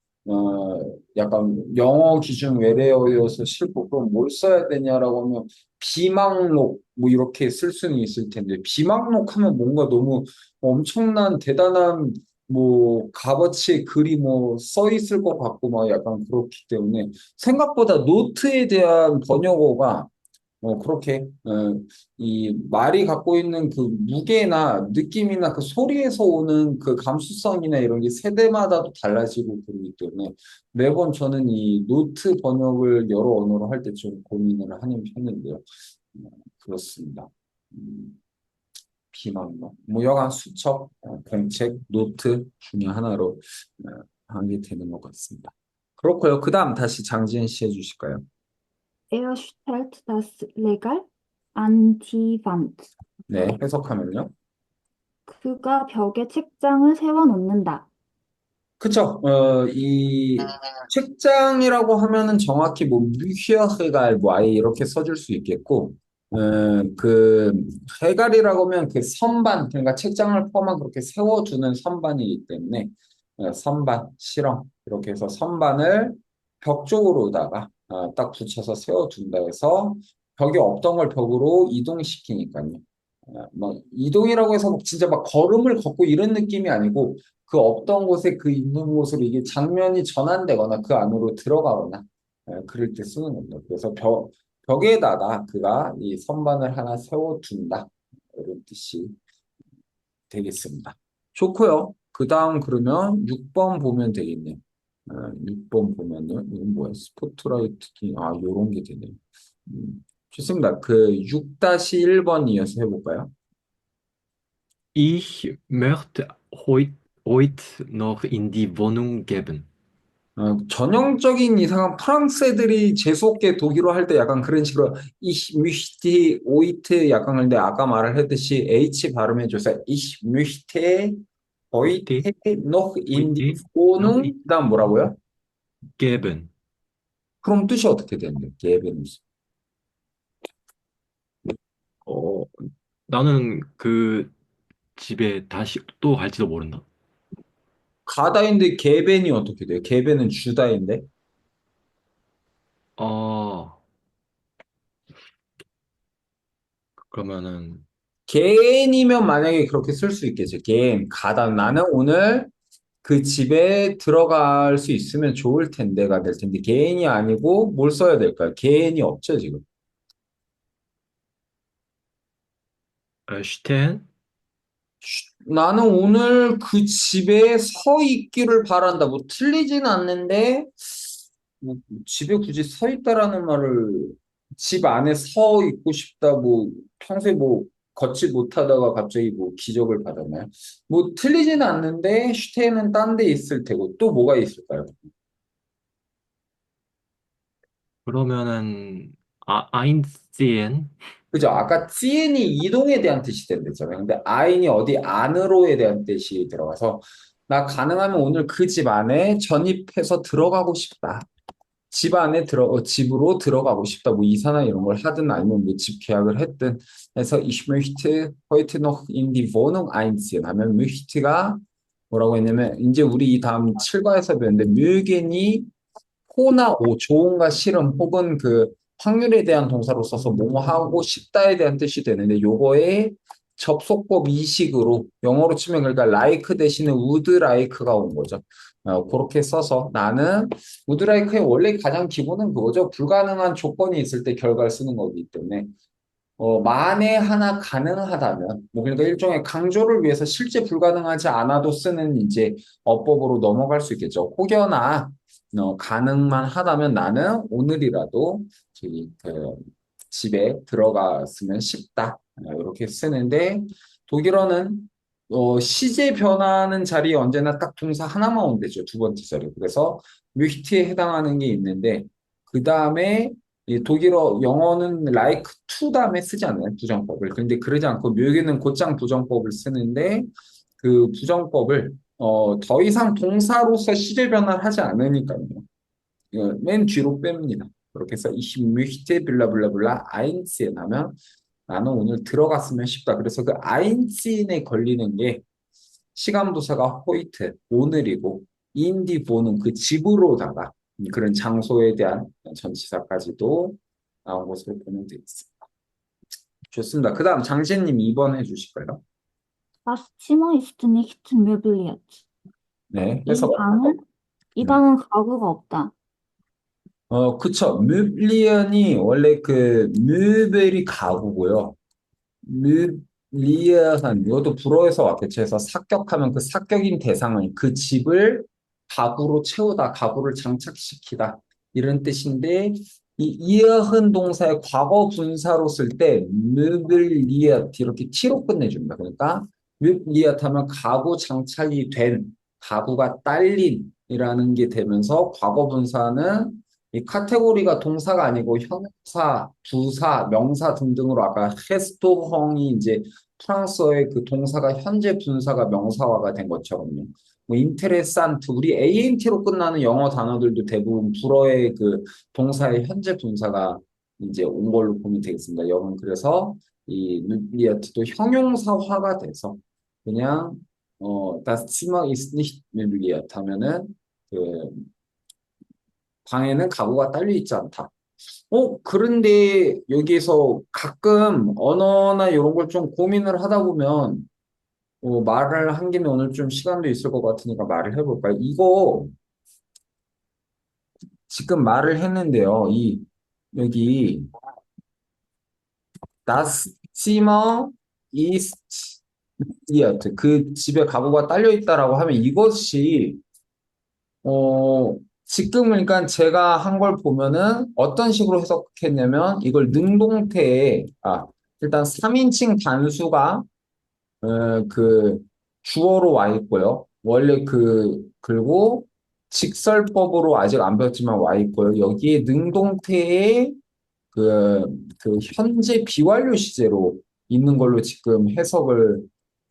약간 영어 기준 외래어여서 싫고 그럼 뭘 써야 되냐라고 하면 비망록 뭐 이렇게 쓸 수는 있을 텐데 비망록 하면 뭔가 너무 엄청난 대단한 뭐 값어치의 글이 뭐 써 있을 것 같고 막 약간 그렇기 때문에 생각보다 노트에 대한 번역어가 그렇게 이 말이 갖고 있는 그 무게나 느낌이나 그 소리에서 오는 그 감수성이나 이런 게 세대마다도 달라지고 그러기 때문에 매번 저는 이 노트 번역을 여러 언어로 할 때 좀 고민을 하는 편인데요. 그렇습니다. 음, 비망록, 뭐 여간 수첩, 공책, 노트 중에 하나로 하게 되는 것 같습니다. 그렇고요. 그 다음 다시 장지현 씨 해주실까요? Er stellt das Regal an die Wand. 네, 해석하면요. 그가 벽에 책장을 세워 놓는다. 그쵸. 이 책장이라고 하면은 정확히 뭐 뮤히어헤갈 뭐 아예 이렇게 써줄 수 있겠고, 그 헤갈이라고 하면 그 선반, 그러니까 책장을 포함한 그렇게 세워두는 선반이기 때문에 선반, 실험 이렇게 해서 선반을 벽 쪽으로다가 딱 붙여서 세워둔다 해서 벽이 없던 걸 벽으로 이동시키니까요. 뭐 이동이라고 해서 진짜 막 걸음을 걷고 이런 느낌이 아니고 그 없던 곳에 그 있는 곳으로 이게 장면이 전환되거나 그 안으로 들어가거나 그럴 때 쓰는 겁니다. 그래서 벽에다가 그가 이 선반을 하나 세워둔다. 이런 뜻이 되겠습니다. 좋고요. 그 다음 그러면 6번 보면 되겠네요. 6번 보면은 이건 뭐야? 스포트라이트 요런 게 되네요. 좋습니다. 그 6-1번 이어서 해볼까요? Ich möchte heute noch in die Wohnung gehen. 전형적인 이상한 프랑스 애들이 재수없게 독일어 할 때 약간 그런 식으로 ich möchte heute 약간 근데 아까 말을 했듯이 H 발음해줘서 ich möchte heute heute noch in die heute noch Wohnung in 그다음 뭐라고요? geben. 그럼 뜻이 어떻게 되는데? geben 어, 나는 그 집에 다시 또 갈지도 모른다. 가다인데 geben이 어떻게 돼요? geben은 주다인데 어, 그러면은 개인이면 만약에 그렇게 쓸 수 있겠죠. 개인 가다 나는 오늘 그 집에 들어갈 수 있으면 좋을 텐데가 될 텐데 개인이 아니고 뭘 써야 될까요? 개인이 없죠 지금. stehen? 나는 오늘 그 집에 서 있기를 바란다. 뭐 틀리진 않는데 뭐 집에 굳이 서 있다라는 말을 집 안에 서 있고 싶다. 뭐 평소에 뭐 걷지 못하다가 갑자기 뭐 기적을 받았나요? 뭐 틀리진 않는데 슈테는 딴 데 있을 테고 또 뭐가 있을까요? 그러면은 einziehen? 그죠? 아까 지엔이 이동에 대한 뜻이 된댔잖아요. 근데 아인이 어디 안으로에 대한 뜻이 들어가서 나 가능하면 오늘 그 집 안에 전입해서 들어가고 싶다. 집 안에 집으로 들어가고 싶다. 뭐 이사나 이런 걸 하든 아니면 뭐 집 계약을 했든 해서 ich möchte heute noch in die Wohnung einziehen 하면 möchte가 뭐라고 했냐면 이제 우리 이 다음 7과에서 배웠는데 mögen이 호나 오, 좋은가 싫음 혹은 그 확률에 대한 동사로 써서 뭐뭐 하고 싶다에 대한 뜻이 되는데 요거에 접속법 이식으로 영어로 치면 그러니까 like 대신에 would like가 온 거죠. 그렇게 써서 나는 would like의 원래 가장 기본은 그거죠. 불가능한 조건이 있을 때 결과를 쓰는 거기 때문에 만에 하나 가능하다면, 뭐, 그러니까 일종의 강조를 위해서 실제 불가능하지 않아도 쓰는 이제 어법으로 넘어갈 수 있겠죠. 혹여나, 가능만 하다면 나는 오늘이라도 그 집에 들어갔으면 싶다. 이렇게 쓰는데, 독일어는, 시제 변하는 자리에 언제나 딱 동사 하나만 오면 되죠. 두 번째 자리. 그래서 뮤히트에 해당하는 게 있는데, 그 다음에 이 독일어, 영어는 like to 다음에 쓰지 않나요? 부정법을. 근데 그러지 않고 묘기는 곧장 부정법을 쓰는데 그 부정법을 더 이상 동사로서 시제 변화를 하지 않으니까요. 맨 뒤로 뺍니다. 그렇게 해서 ich möchte 블라블라블라 einziehen 하면 나는 오늘 들어갔으면 싶다. 그래서 그 einzieh에 걸리는 게 시간부사가 heute, 오늘이고 인디 보는 그 집으로다가 그런 장소에 대한 전치사까지도 나온 것으로 보면 되겠습니다. 좋습니다. 그 다음 장재님 2번 해주실까요? Das Zimmer ist nicht möbliert. 네, 이 해석. 방은, 이 네. 방은 가구가 없다. 그쵸. 뮤블리언이 원래 그 뮤벨이 가구고요. 뮤리언 이것도 불어에서 왔겠죠. 해서 삭격하면 그 삭격인 대상은 그 집을 가구로 채우다, 가구를 장착시키다 이런 뜻인데 이 이어흔 동사의 과거 분사로 쓸 때 뮤블리엇 이렇게 t로 끝내줍니다. 그러니까 뮤블리엇 하면 가구 장착이 된, 가구가 딸린이라는 게 되면서 과거 분사는 이 카테고리가 동사가 아니고 형사, 부사, 명사 등등으로 아까 헤스토헝이 이제 프랑스어의 그 동사가 현재 분사가 명사화가 된 것처럼요. 뭐 인테레산트 우리 ANT로 끝나는 영어 단어들도 대부분 불어의 그 동사의 현재 분사가 이제 온 걸로 보면 되겠습니다. 영어는 그래서 이 누리아트도 형용사화가 돼서 그냥 das Zimmer ist nicht möbliert 하면은 그 방에는 가구가 딸려 있지 않다. 그런데 여기에서 가끔 언어나 이런 걸 좀 고민을 하다 보면 말을 한 김에 오늘 좀 시간도 있을 것 같으니까 말을 해볼까요? 이거 지금 말을 했는데요. 여기 Das Zimmer ist leert. 그 집에 가구가 딸려 있다라고 하면 이것이 지금 그러니까 제가 한 걸 보면은 어떤 식으로 해석했냐면 이걸 능동태에 일단 3인칭 단수가 그 주어로 와 있고요. 원래 그리고 직설법으로 아직 안 배웠지만 와 있고요. 여기에 능동태에 그 현재 비완료 시제로 있는 걸로 지금 해석을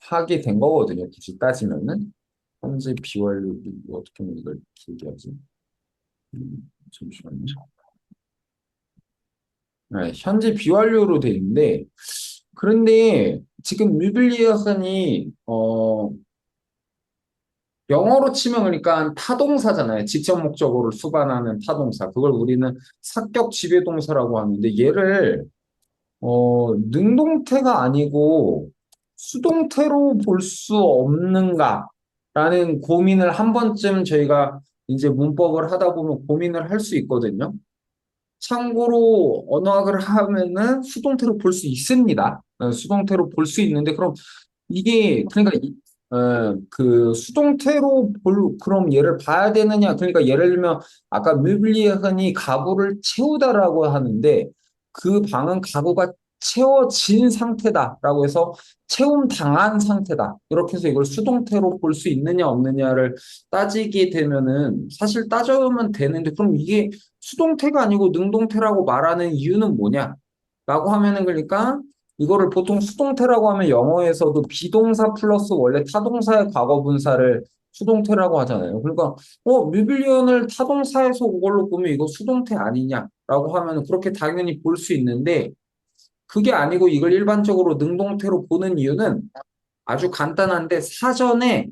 하게 된 거거든요. 굳이 따지면은 현재 비완료 어떻게 하면 이걸 길게 하지? 잠시만요. 네, 현재 비완료로 돼 있는데 그런데 지금 뮤블리어선이 영어로 치면 그러니까 타동사잖아요. 직접 목적어를 수반하는 타동사. 그걸 우리는 사격 지배동사라고 하는데 얘를 능동태가 아니고 수동태로 볼 수 없는가라는 고민을 한 번쯤 저희가 이제 문법을 하다 보면 고민을 할 수 있거든요. 참고로 언어학을 하면은 수동태로 볼 수 있습니다. 수동태로 볼 수 있는데 그럼 이게 그러니까 그 수동태로 그럼 얘를 봐야 되느냐? 그러니까 예를 들면 아까 뮤블리언이 가구를 채우다라고 하는데 그 방은 가구가 채워진 상태다라고 해서 채움 당한 상태다. 이렇게 해서 이걸 수동태로 볼 수 있느냐 없느냐를 따지게 되면은 사실 따져보면 되는데 그럼 이게 수동태가 아니고 능동태라고 말하는 이유는 뭐냐? 라고 하면은 그러니까 이거를 보통 수동태라고 하면 영어에서도 비동사 플러스 원래 타동사의 과거 분사를 수동태라고 하잖아요. 그러니까 뮤빌리언을 타동사에서 그걸로 보면 이거 수동태 아니냐라고 하면 그렇게 당연히 볼 수 있는데 그게 아니고 이걸 일반적으로 능동태로 보는 이유는 아주 간단한데 사전에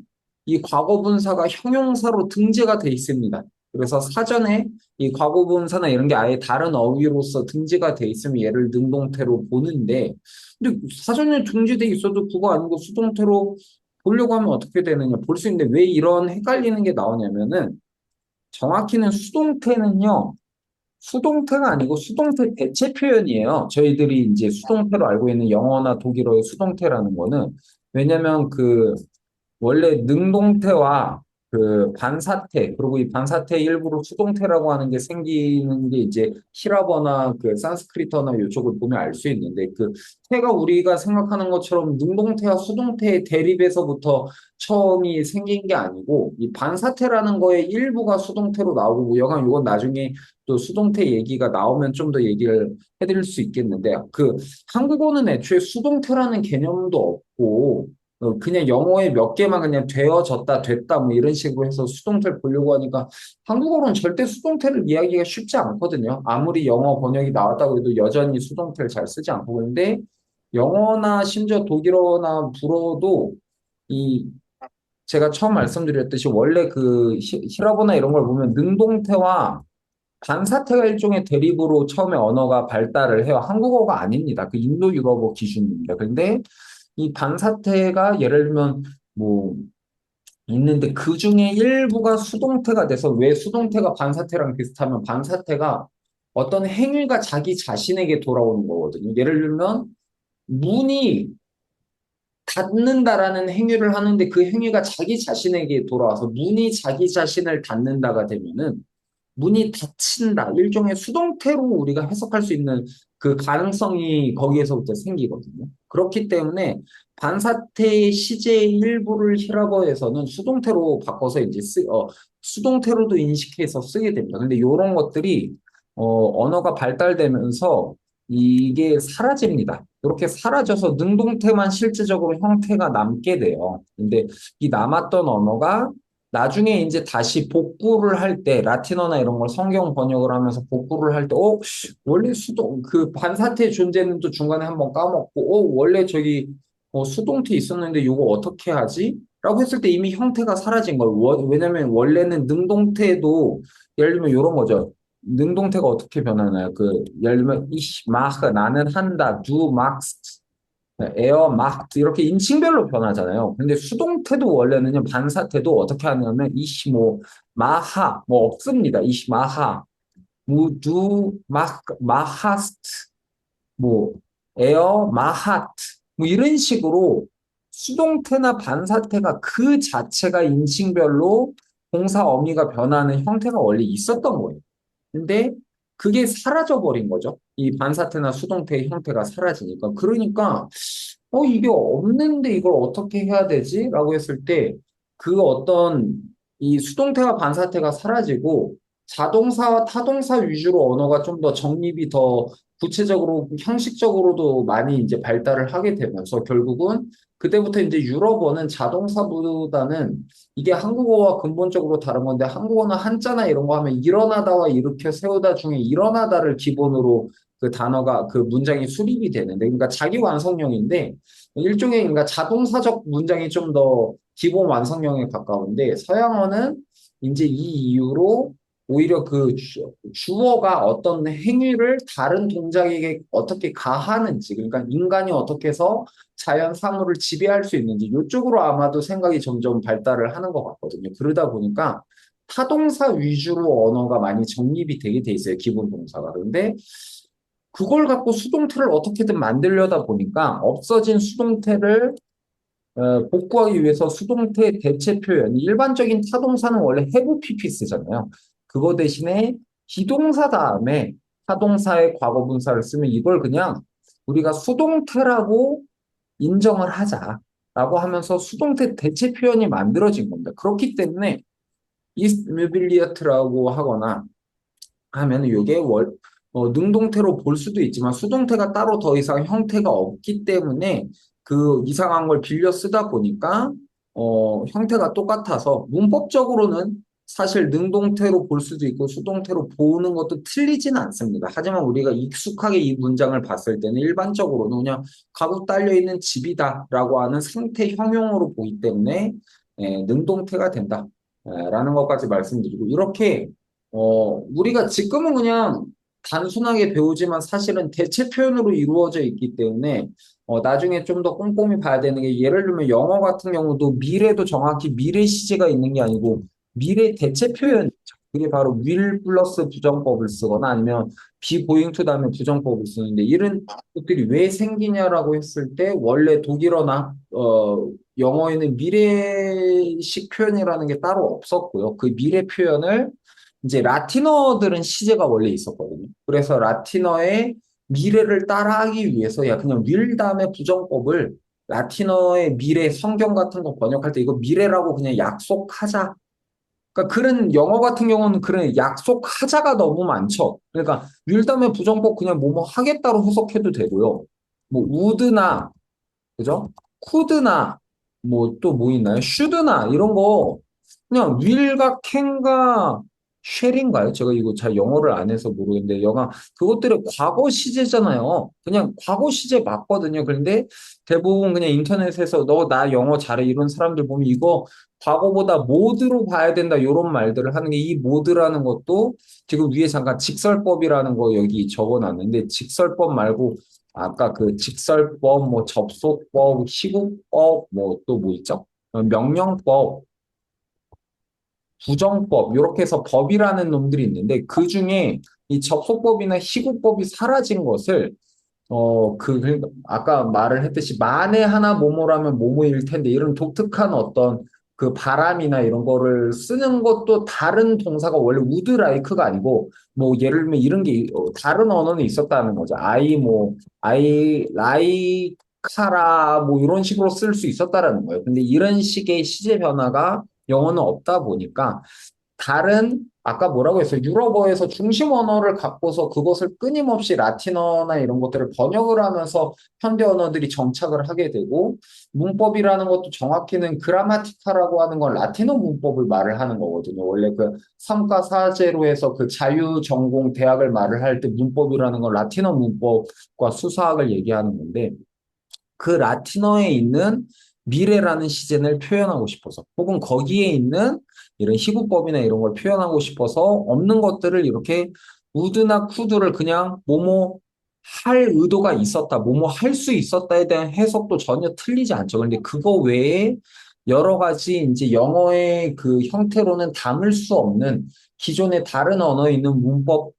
이 과거분사가 형용사로 등재가 돼 있습니다. 그래서 사전에 이 과거분사나 이런 게 아예 다른 어휘로서 등재가 돼 있으면 얘를 능동태로 보는데 근데 사전에 등재돼 있어도 그거 아니고 수동태로 보려고 하면 어떻게 되느냐 볼 수 있는데 왜 이런 헷갈리는 게 나오냐면은 정확히는 수동태는요 수동태가 아니고 수동태 대체 표현이에요. 저희들이 이제 수동태로 알고 있는 영어나 독일어의 수동태라는 거는 왜냐면 원래 능동태와 반사태, 그리고 이 반사태 일부로 수동태라고 하는 게 생기는 게 이제 히라버나 산스크리트어나 이쪽을 보면 알 수 있는데 태가 우리가 생각하는 것처럼 능동태와 수동태의 대립에서부터 처음이 생긴 게 아니고 이 반사태라는 거의 일부가 수동태로 나오고 뭐 여간 이건 나중에 또 수동태 얘기가 나오면 좀 더 얘기를 해드릴 수 있겠는데 한국어는 애초에 수동태라는 개념도 없고 그냥 영어에 몇 개만 그냥 되어졌다, 됐다, 뭐 이런 식으로 해서 수동태를 보려고 하니까 한국어로는 절대 수동태를 이야기가 쉽지 않거든요. 아무리 영어 번역이 나왔다고 해도 여전히 수동태를 잘 쓰지 않고 그런데 영어나 심지어 독일어나 불어도 이 제가 처음 말씀드렸듯이 원래 히라보나 이런 걸 보면 능동태와 반사태가 일종의 대립으로 처음에 언어가 발달을 해요. 한국어가 아닙니다. 인도 유럽어 기준입니다. 근데 이 반사태가 예를 들면 뭐 있는데 그 중에 일부가 수동태가 돼서 왜 수동태가 반사태랑 비슷하면 반사태가 어떤 행위가 자기 자신에게 돌아오는 거거든요. 예를 들면 문이 닫는다라는 행위를 하는데 그 행위가 자기 자신에게 돌아와서 문이 자기 자신을 닫는다가 되면은 문이 닫힌다. 일종의 수동태로 우리가 해석할 수 있는 그 가능성이 거기에서부터 생기거든요. 그렇기 때문에 반사태의 시제의 일부를 히라버에서는 수동태로 바꿔서 이제 수동태로도 인식해서 쓰게 됩니다. 근데 이런 것들이 언어가 발달되면서 이게 사라집니다. 이렇게 사라져서 능동태만 실제적으로 형태가 남게 돼요. 근데 이 남았던 언어가 나중에 이제 다시 복구를 할 때, 라틴어나 이런 걸 성경 번역을 하면서 복구를 할 때, 원래 반사태 존재는 또 중간에 한번 까먹고, 원래 수동태 있었는데 이거 어떻게 하지? 라고 했을 때 이미 형태가 사라진 거예요. 왜냐면 원래는 능동태도, 예를 들면 이런 거죠. 능동태가 어떻게 변하나요? 예를 들면, ich mache, 나는 한다, du machst. 에어, 막 이렇게 인칭별로 변하잖아요. 근데 수동태도 원래는요 반사태도 어떻게 하냐면 이시 뭐 마하 뭐 없습니다. 이시 마하 무두 막 마하스트 뭐 에어 마하트 뭐 이런 식으로 수동태나 반사태가 그 자체가 인칭별로 동사 어미가 변하는 형태가 원래 있었던 거예요. 근데 그게 사라져 버린 거죠. 이 반사태나 수동태의 형태가 사라지니까. 그러니까 이게 없는데 이걸 어떻게 해야 되지? 라고 했을 때 어떤 이 수동태와 반사태가 사라지고 자동사와 타동사 위주로 언어가 좀 더 정립이 더 구체적으로 형식적으로도 많이 이제 발달을 하게 되면서 결국은 그때부터 이제 유럽어는 자동사보다는 이게 한국어와 근본적으로 다른 건데 한국어는 한자나 이런 거 하면 일어나다와 일으켜 세우다 중에 일어나다를 기본으로 그 단어가 그 문장이 수립이 되는데 그러니까 자기 완성형인데 일종의 그러니까 자동사적 문장이 좀 더 기본 완성형에 가까운데 서양어는 이제 이 이유로 오히려 주어가 어떤 행위를 다른 동작에게 어떻게 가하는지 그러니까 인간이 어떻게 해서 자연 사물을 지배할 수 있는지 이쪽으로 아마도 생각이 점점 발달을 하는 것 같거든요. 그러다 보니까 타동사 위주로 언어가 많이 정립이 되게 돼 있어요. 기본 동사가. 그런데 그걸 갖고 수동태를 어떻게든 만들려다 보니까 없어진 수동태를 복구하기 위해서 수동태 대체 표현, 일반적인 타동사는 원래 have pp 쓰잖아요. 그거 대신에 기동사 다음에 타동사의 과거 분사를 쓰면 이걸 그냥 우리가 수동태라고 인정을 하자라고 하면서 수동태 대체 표현이 만들어진 겁니다. 그렇기 때문에 ist mobiliert라고 하거나 하면 이게 능동태로 볼 수도 있지만 수동태가 따로 더 이상 형태가 없기 때문에 그 이상한 걸 빌려 쓰다 보니까 형태가 똑같아서 문법적으로는 사실 능동태로 볼 수도 있고 수동태로 보는 것도 틀리진 않습니다. 하지만 우리가 익숙하게 이 문장을 봤을 때는 일반적으로는 그냥 가구 딸려 있는 집이다라고 하는 상태 형용으로 보기 때문에 능동태가 된다. 라는 것까지 말씀드리고 이렇게 우리가 지금은 그냥 단순하게 배우지만 사실은 대체 표현으로 이루어져 있기 때문에 나중에 좀 더 꼼꼼히 봐야 되는 게 예를 들면 영어 같은 경우도 미래도 정확히 미래 시제가 있는 게 아니고 미래 대체 표현 그게 바로 will 플러스 부정법을 쓰거나 아니면 be going to 다음에 부정법을 쓰는데 이런 것들이 왜 생기냐라고 했을 때 원래 독일어나 영어에는 미래식 표현이라는 게 따로 없었고요. 그 미래 표현을 이제 라틴어들은 시제가 원래 있었거든요. 그래서 라틴어의 미래를 따라하기 위해서 야 그냥 will 다음에 부정법을 라틴어의 미래 성경 같은 거 번역할 때 이거 미래라고 그냥 약속하자. 그러니까 그런 영어 같은 경우는 그런 약속하자가 너무 많죠. 그러니까 will 다음에 부정법 그냥 뭐뭐 하겠다로 해석해도 되고요. 뭐 would나 그죠? could나 뭐 또 뭐 있나요? should나 이런 거 그냥 will과 can과 shall인가요? 제가 이거 잘 영어를 안 해서 모르겠는데 영화 그것들의 과거 시제잖아요. 그냥 과거 시제 맞거든요. 그런데 대부분 그냥 인터넷에서 너 나 영어 잘해 이런 사람들 보면 이거 과거보다 모드로 봐야 된다 이런 말들을 하는 게 이 모드라는 것도 지금 위에 잠깐 직설법이라는 거 여기 적어놨는데 직설법 말고 아까 그 직설법, 뭐 접속법, 시국법, 뭐 또 뭐 있죠? 명령법, 부정법, 이렇게 해서 법이라는 놈들이 있는데 그 중에 이 접속법이나 시국법이 사라진 것을 아까 말을 했듯이 만에 하나 뭐뭐라면 뭐뭐일 텐데 이런 독특한 어떤 그 바람이나 이런 거를 쓰는 것도 다른 동사가 원래 would like가 아니고 뭐 예를 들면 이런 게 다른 언어는 있었다는 거죠. I like하라 뭐 이런 식으로 쓸 수 있었다라는 거예요. 근데 이런 식의 시제 변화가 영어는 없다 보니까 다른 아까 뭐라고 했어요? 유럽어에서 중심 언어를 갖고서 그것을 끊임없이 라틴어나 이런 것들을 번역을 하면서 현대 언어들이 정착을 하게 되고 문법이라는 것도 정확히는 그라마티카라고 하는 건 라틴어 문법을 말을 하는 거거든요. 원래 그 삼과 사제로 해서 그 자유 전공 대학을 말을 할 때 문법이라는 건 라틴어 문법과 수사학을 얘기하는 건데 그 라틴어에 있는 미래라는 시제를 표현하고 싶어서 혹은 거기에 있는 이런 희구법이나 이런 걸 표현하고 싶어서 없는 것들을 이렇게 우드나 쿠드를 그냥 뭐뭐 할 의도가 있었다, 뭐뭐 할 수 있었다에 대한 해석도 전혀 틀리지 않죠. 근데 그거 외에 여러 가지 이제 영어의 그 형태로는 담을 수 없는 기존의 다른 언어에 있는 문법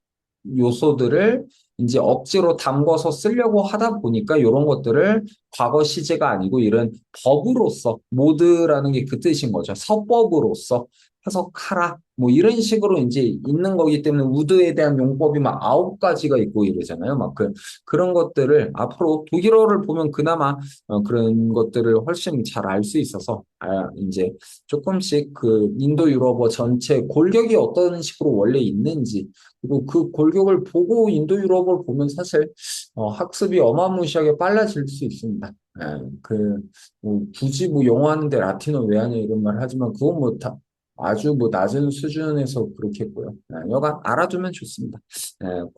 요소들을 이제 억지로 담궈서 쓰려고 하다 보니까 이런 것들을 과거 시제가 아니고 이런 법으로서 모드라는 게 그 뜻인 거죠. 서법으로서 해석하라. 뭐 이런 식으로 이제 있는 거기 때문에 우드에 대한 용법이 막 9가지가 있고 이러잖아요. 막 그런 것들을 앞으로 독일어를 보면 그나마 그런 것들을 훨씬 잘 알 수 있어서 이제 조금씩 그 인도 유럽어 전체 골격이 어떤 식으로 원래 있는지 그리고 그 골격을 보고 인도 유럽을 보면 사실 학습이 어마무시하게 빨라질 수 있습니다. 뭐 굳이 뭐 영어 하는데 라틴어 왜 하냐 이런 말 하지만 그건 뭐 다 아주 뭐 낮은 수준에서 그렇게 했고요. 여간 알아두면 좋습니다.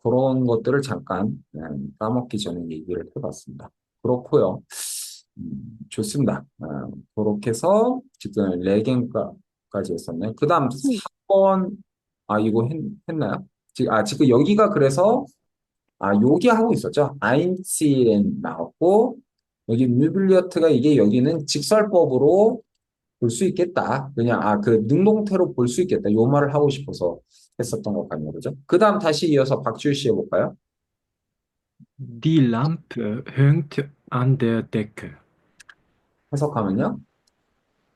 그런 것들을 잠깐 까먹기 전에 얘기를 해봤습니다. 그렇고요. 좋습니다. 그렇게 해서 지금 레겐까지 했었네요. 그 다음 네. 4번 이거 했나요? 지금 여기가 그래서 여기 하고 있었죠. 아인치엔 나왔고 여기 뮤빌리어트가 이게 여기는 직설법으로 볼 수 있겠다. 그냥 그 능동태로 볼 수 있겠다. 요 말을 하고 싶어서 했었던 것 같네요. 그죠? 그 다음 다시 이어서 박주희 씨 해볼까요? Die Lampe hängt an der Decke. 해석하면요.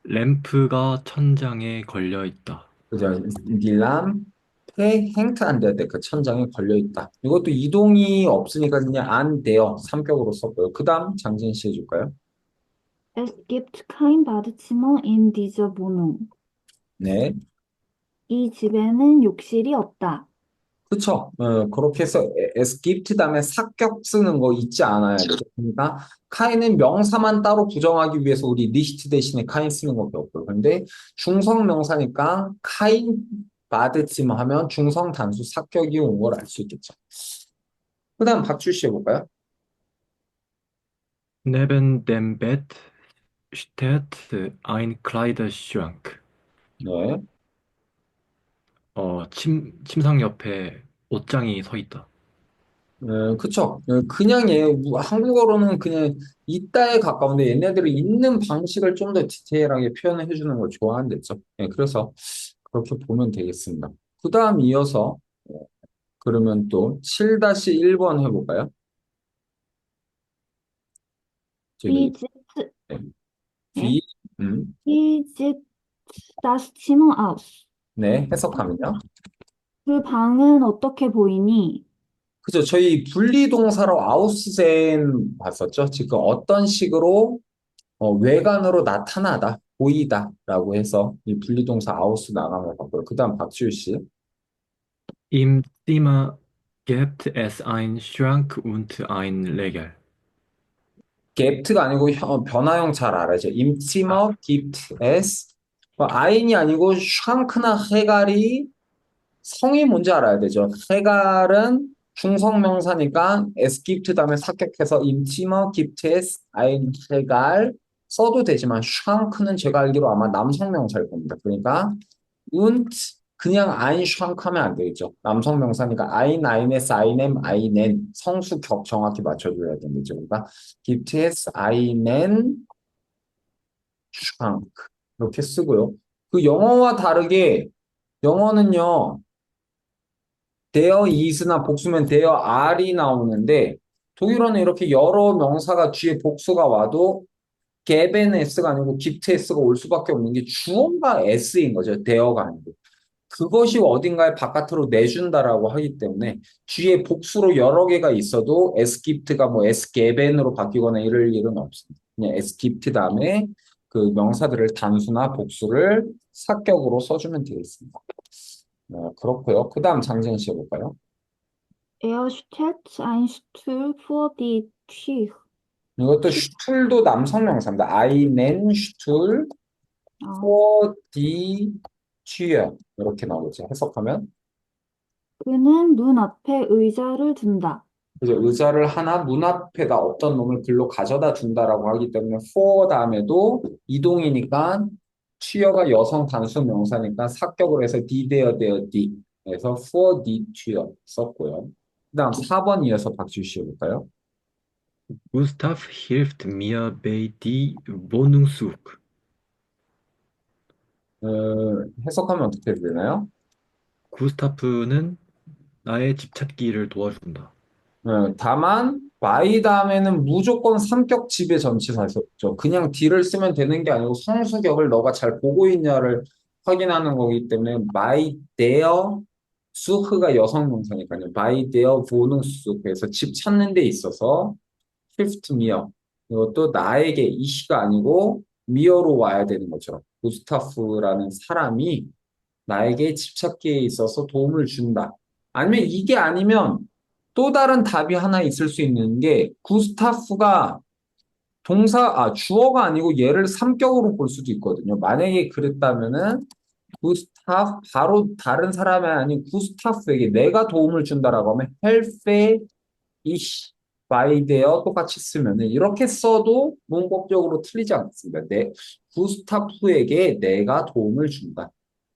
램프가 천장에 걸려 있다. 그죠? 닐람 행트 안 될 때 그 천장에 걸려 있다. 이것도 이동이 없으니까 그냥 안 돼요. 삼격으로 썼고요. 그 다음 장진 씨 해줄까요? Es gibt kein Badezimmer in dieser Wohnung. 네. 이 집에는 욕실이 없다. 그쵸. 그렇게 해서 에스기프트 다음에 사격 쓰는 거 잊지 않아야 되죠. 그러니까 카인은 명사만 따로 부정하기 위해서 우리 니히트 대신에 카인 쓰는 것밖에 없고요. 근데 중성 명사니까 카인 바드쯤 하면 중성 단수 사격이 온 걸 알 수 있겠죠. 그 다음 박주 씨 해볼까요? Neben dem Bett steht ein Kleiderschrank. 네. 침상 옆에 옷장이 서 있다. 그쵸. 그냥 한국어로는 그냥 있다에 가까운데 얘네들이 있는 방식을 좀 더 디테일하게 표현을 해주는 걸 좋아한댔죠. 그래서 그렇게 보면 되겠습니다. 그 다음 이어서, 그러면 또 7-1번 해볼까요? 저기, Wie sieht, 네. 예? 뒤, 음, Wie sieht das Zimmer aus? 네, 해석하면요. 그 방은 어떻게 보이니? 그죠. 저희 분리동사로 아우스젠 봤었죠. 지금 어떤 식으로 외관으로 나타나다, 보이다라고 해서 이 분리동사 아우스 나가는 거 같고요. 그 다음 박지우 씨. Im Zimmer gibt es einen Schrank und ein Regal. 갭트가 아니고 변화형 잘 알아죠. 임치머 기프트 에스 아인이 아니고 샹크나 헤갈이 성이 뭔지 알아야 되죠. 헤갈은 충성명사니까 에스 기프트 다음에 삭격해서 임치머 기프트 에스 아인 헤갈 써도 되지만 샹크는 제가 알기로 아마 남성명사일 겁니다. 그러니까 und 그냥 ein 샹크 하면 안 되겠죠. 남성명사니까 ein, eines, einem, einen 성수 격 정확히 맞춰줘야 되겠죠. 그러니까 gibt es einen Schrank 이렇게 쓰고요. 그 영어와 다르게 영어는요. there is나 복수면 there are이 나오는데 독일어는 이렇게 여러 명사가 뒤에 복수가 와도 geben s가 아니고 gibt s가 올 수밖에 없는 게 주어가 s인 거죠. there가 아니고. 그것이 어딘가에 바깥으로 내준다라고 하기 때문에 뒤에 복수로 여러 개가 있어도 에스기프트가 뭐 에스게벤으로 바뀌거나 이럴 일은 없습니다. 그냥 에스기프트 다음에 그 명사들을 단수나 복수를 사격으로 써주면 되겠습니다. 그렇고요. 그 다음 장재현 씨 해볼까요? Er stellt einen Stuhl vor die Tür. 이것도 슈툴도 남성 명사입니다. einen Stuhl 어, vor die Tür 이렇게 나오죠. 해석하면 그는 문 앞에 의자를 둔다. 그죠? 의자를 하나 문 앞에다 어떤 놈을 글로 가져다 준다라고 하기 때문에 for 다음에도 이동이니까 취어가 여성 단수 명사니까 삭격을 해서 die, der, die 그래서 for die Tür 썼고요. 그다음 4번 이어서 박지우 씨 해볼까요? Gustav hilft mir bei die Wohnungssuche. 해석하면 어떻게 되나요? 구스타프는 나의 집 찾기를 도와준다. 다만 by 다음에는 무조건 삼격 지배 전치사였죠. 그냥 d를 쓰면 되는 게 아니고 성수격을 너가 잘 보고 있냐를 확인하는 거기 때문에 by their such가 여성 명사니까요. by their Wohnungssuche 그래서 집 찾는 데 있어서 hilft mir 이것도 나에게 이시가 아니고 mi어로 와야 되는 거죠. 구스타프라는 사람이 나에게 집 찾기에 있어서 도움을 준다. 아니면 이게 아니면 또 다른 답이 하나 있을 수 있는 게 구스타프가 주어가 아니고 얘를 삼격으로 볼 수도 있거든요. 만약에 그랬다면은 구스타프 바로 다른 사람이 아닌 구스타프에게 내가 도움을 준다라고 하면 helfe ich bei der 똑같이 쓰면은 이렇게 써도 문법적으로 틀리지 않습니다. 구스타프에게 내가 도움을 준다.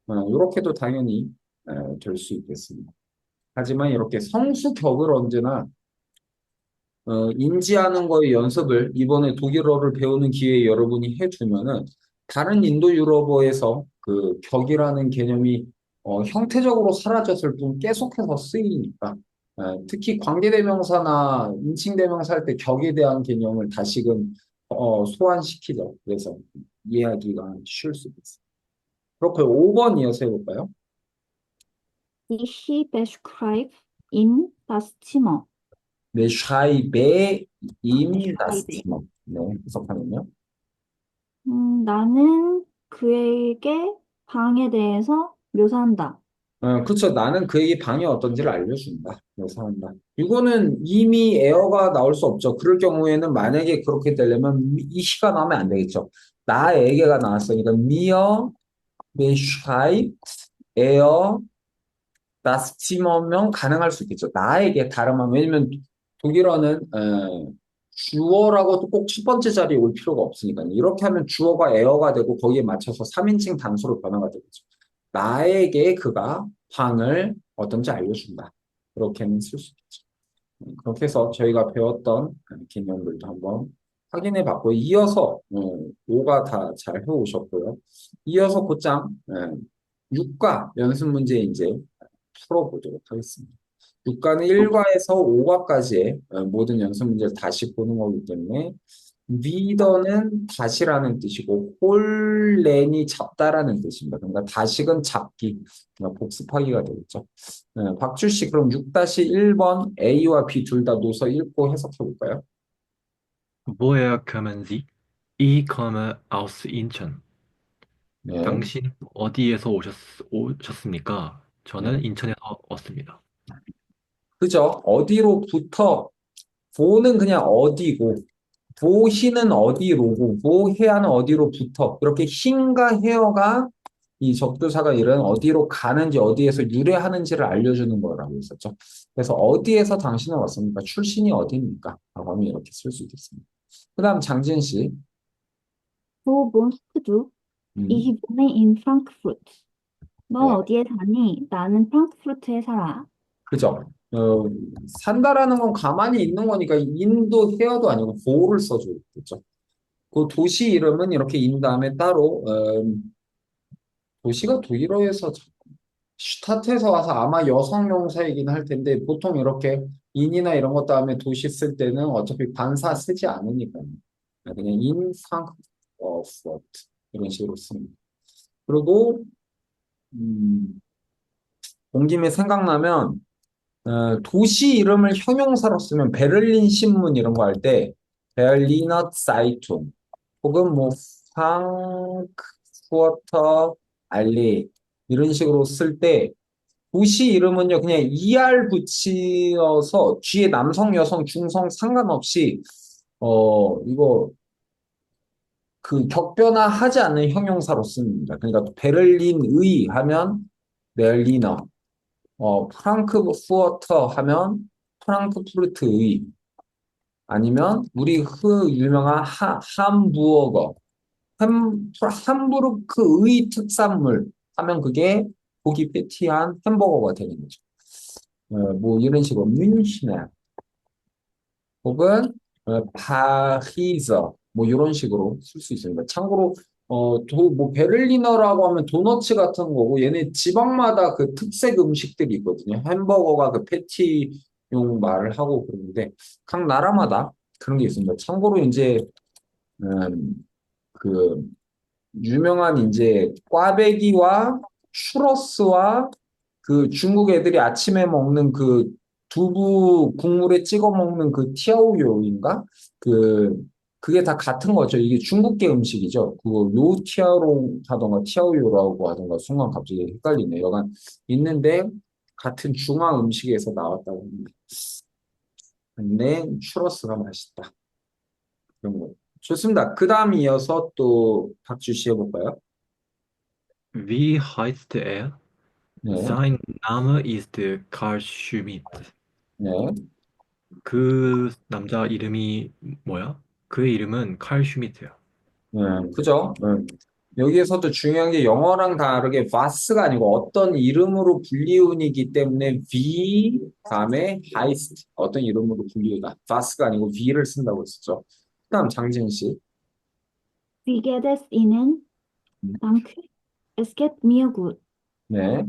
이렇게도 당연히 될 수 있겠습니다. 하지만 이렇게 성수격을 언제나 인지하는 거의 연습을 이번에 독일어를 배우는 기회에 여러분이 해주면은 다른 인도 유럽어에서 그 격이라는 개념이 형태적으로 사라졌을 뿐 계속해서 쓰이니까 특히 관계대명사나 인칭대명사 할 때 격에 대한 개념을 다시금 소환시키죠. 그래서 이해하기가 쉬울 수도 있어요. 그렇고요. 5번 이어서 해볼까요? Ich beschreibe ihm das Zimmer. 네, schreibe ihm das beschreibe. Zimmer. 네, 해석하면요. 나는 그에게 방에 대해서 묘사한다. 그쵸. 나는 그에게 방이 어떤지를 알려준다. 묘사한다. 이거는 이미 에어가 나올 수 없죠. 그럴 경우에는 만약에 그렇게 되려면 이 시가 나오면 안 되겠죠. 나에게가 나왔으니까 mir beschreibt er das Zimmer면 가능할 수 있겠죠. 나에게 다름한 왜냐면 독일어는 주어라고 꼭 첫 번째 자리에 올 필요가 없으니까요. 이렇게 하면 주어가 에어가 되고 거기에 맞춰서 3인칭 단수로 변화가 되겠죠. 나에게 그가 방을 어떤지 알려준다. 그렇게는 쓸 수 있죠. 그렇게 해서 저희가 배웠던 개념들도 한번 확인해 봤고 이어서 5가 다 잘 해오셨고요. 이어서 곧장 6과 연습 문제 이제 풀어보도록 하겠습니다. 국가는 1과에서 5과까지의 모든 연습 문제를 다시 보는 거기 때문에 리더는 다시라는 뜻이고 홀렌이 잡다라는 뜻입니다. 그러니까 다식은 잡기, 그러니까 복습하기가 되겠죠. 박주 씨 그럼 6-1번 A와 B 둘 다 노서 읽고 해석해 볼까요? Woher kommen Sie? Ich komme aus Incheon. 네, 당신 어디에서 오셨습니까? 네. 저는 인천에서 왔습니다. 그죠? 어디로부터 보는 그냥 어디고 보시는 어디로고 보해야는 어디로부터 이렇게 힘과 헤어가 이 접두사가 이런 어디로 가는지 어디에서 유래하는지를 알려주는 거라고 했었죠. 그래서 어디에서 당신은 왔습니까? 출신이 어디입니까? 라고 하면 이렇게 쓸 수 있겠습니다. 그 다음 장진 씨. Wo wohnst du? 음, Ich wohne in Frankfurt. 넌 네, 어디에 사니? 나는 프랑크푸르트에 살아. 그죠? 산다라는 건 가만히 있는 거니까 인도 헤어도 아니고 보를 써주겠죠. 그 도시 이름은 이렇게 인 다음에 따로 도시가 독일어에서 슈타트에서 와서 아마 여성 용사이긴 할 텐데 보통 이렇게 인이나 이런 것 다음에 도시 쓸 때는 어차피 반사 쓰지 않으니까요. 그냥 인 프랑크푸르트 이런 식으로 씁니다. 그리고 온 김에 생각나면 도시 이름을 형용사로 쓰면 베를린 신문 이런 거 할 때 베를리너 사이퉁 혹은 뭐 프랑크푸르터 알리 이런 식으로 쓸 때 도시 이름은요 그냥 ER 붙여서 뒤에 남성, 여성, 중성 상관없이 이거 그 격변화하지 않는 형용사로 씁니다. 그러니까 베를린의 하면 베를리너, 프랑크푸르터 하면 프랑크푸르트의 아니면 우리 그 유명한 함부어거 함부르크의 특산물 하면 그게 고기 패티한 햄버거가 되는 거죠. 뭐 이런 식으로 뮌헨 혹은 파리서 뭐 이런 식으로 쓸 수 있습니다. 참고로 뭐 베를리너라고 하면 도너츠 같은 거고 얘네 지방마다 그 특색 음식들이 있거든요. 햄버거가 그 패티용 말을 하고 그러는데 각 나라마다 그런 게 있습니다. 참고로 이제 음, 그 유명한 이제 꽈배기와 추러스와 그 중국 애들이 아침에 먹는 그 두부 국물에 찍어 먹는 그 티아오요인가? 그 그게 다 같은 거죠. 이게 중국계 음식이죠. 그 요티아로 하던가 티아오요라고 하던가 순간 갑자기 헷갈리네. 여간 있는데 같은 중화 음식에서 나왔다고 합니다. 근데 추러스가 맛있다. 그런 거. 좋습니다. 그 다음 이어서 또 박주 씨 해볼까요? Wie heißt er? 네, Sein Name ist Karl Schmidt. 네. 그 남자 이름이 뭐야? 그의 이름은 칼 슈미트야. 그죠? 여기에서도 중요한 게 영어랑 다르게 vast가 아니고 어떤 이름으로 불리운이기 때문에 v 다음에 heist 어떤 이름으로 불리우다. vast가 아니고 v를 쓴다고 했었죠. 그다음 장진 씨. Wie geht es Ihnen? Danke. Es geht mir gut. 네.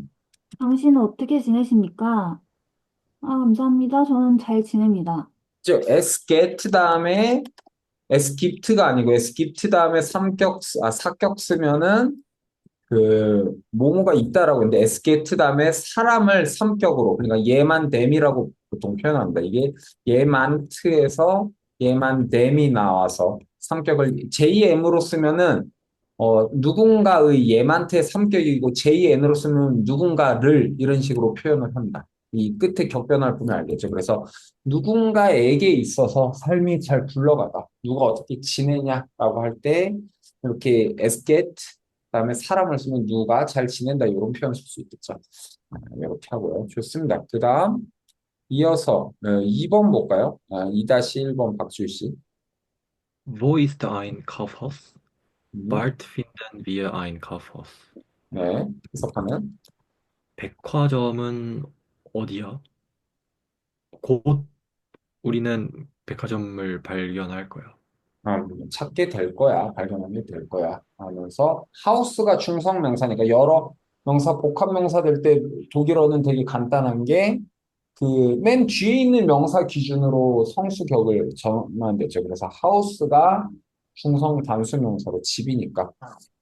당신은 어떻게 지내십니까? 아, 감사합니다. 저는 잘 지냅니다. 즉 s get 다음에 s gift가 아니고 s gift 다음에 사격 쓰면은 그 뭐뭐가 있다라고 했는데 에스케트 다음에 사람을 삼격으로 그러니까 얘만 댐이라고 보통 표현합니다. 이게 얘만트에서 얘만 댐이 나와서 삼격을 JM으로 쓰면은 누군가의 얘만트의 삼격이고 JN으로 쓰면 누군가를 이런 식으로 표현을 한다. 이 끝에 격변을 보면 알겠죠. 그래서 누군가에게 있어서 삶이 잘 굴러가다. 누가 어떻게 지내냐라고 할 때 이렇게 에스케트 그다음에 사람을 쓰면 누가 잘 지낸다 이런 표현 쓸 수 있겠죠. 이렇게 하고요. 좋습니다. 그다음 이어서 2번 볼까요? 2-1번 박주희 씨. Wo ist ein Kaufhaus? 음, Bald finden wir ein Kaufhaus. 네, 해석하면 백화점은 어디야? 곧 우리는 백화점을 발견할 거야. 찾게 될 거야, 발견하게 될 거야 하면서 하우스가 충성 명사니까 여러 명사 복합명사 될 때 독일어는 되게 간단한 게 그 맨 뒤에 있는 명사 기준으로 성수격을 정하면 되죠. 그래서 하우스가 중성 단수 명사로 집이니까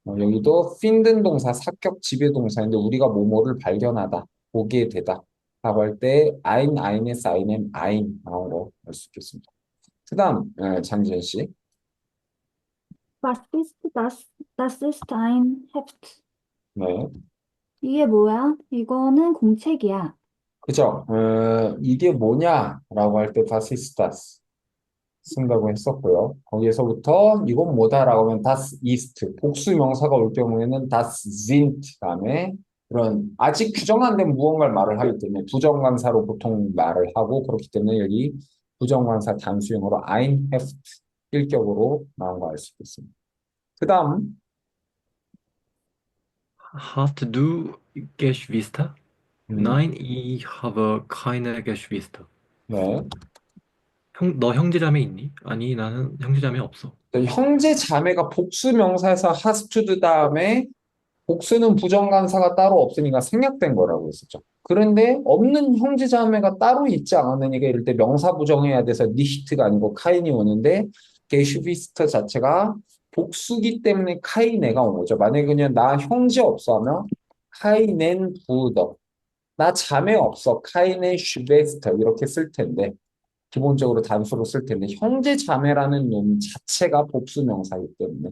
여기도 finden 동사 사격 지배 동사인데 우리가 뭐뭐를 발견하다, 보게 되다 라고 할 때 ein, eines, einem, ein 나온 거 알 수 있겠습니다. 그다음 장지현 씨. Das ist ein Heft. 네. 이게 뭐야? 이거는 공책이야. 그죠? 이게 뭐냐라고 할 때 das ist das 쓴다고 했었고요. 거기에서부터 이건 뭐다라고 하면 das ist 복수 명사가 올 경우에는 das sind 다음에 그런 아직 규정 안 된 무언가를 말을 하기 때문에 부정관사로 보통 말을 하고 그렇기 때문에 여기 부정관사 단수형으로 ein Heft 일격으로 나온 거 알 수 있겠습니다. 그 다음 Hast du Geschwister? 음, Nein, ich habe keine Geschwister. 네. 너 형제자매 있니? 아니, 나는 형제자매 없어. 형제 자매가 복수 명사에서 hast to 다음에 복수는 부정관사가 따로 없으니까 생략된 거라고 했었죠. 그런데 없는 형제자매가 따로 있지 않았느니까 이럴 때 명사 부정해야 돼서 니히트가 아니고 카인이 오는데 게슈비스트 자체가 복수기 때문에 카이네가 온 거죠. 만약에 그냥 나 형제 없어 하면 카이넨 부더 나 자매 없어 카이넨 슈베스트 이렇게 쓸 텐데 기본적으로 단수로 쓸 텐데 형제 자매라는 놈 자체가 복수 명사이기 때문에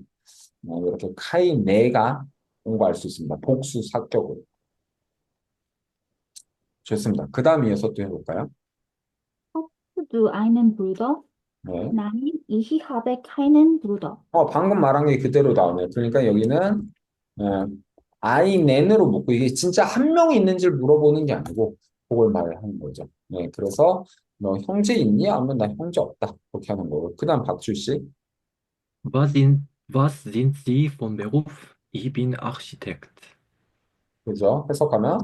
이렇게 카이네가 공부할 수 있습니다. 복수 사격으로. 좋습니다. 그 다음 이어서 또 해볼까요? Hast du einen Bruder? 네. Nein, ich habe keinen Bruder. 방금 말한 게 그대로 나오네요. 그러니까 여기는 아이넨으로 묻고 이게 진짜 한 명이 있는지를 물어보는 게 아니고 그걸 말하는 거죠. 네, 그래서 너 형제 있니? 아니면 나 형제 없다. 그렇게 하는 거고. 그 다음 박주 씨. Was sind Sie von Beruf? Ich bin Architekt. 그죠? 해석하면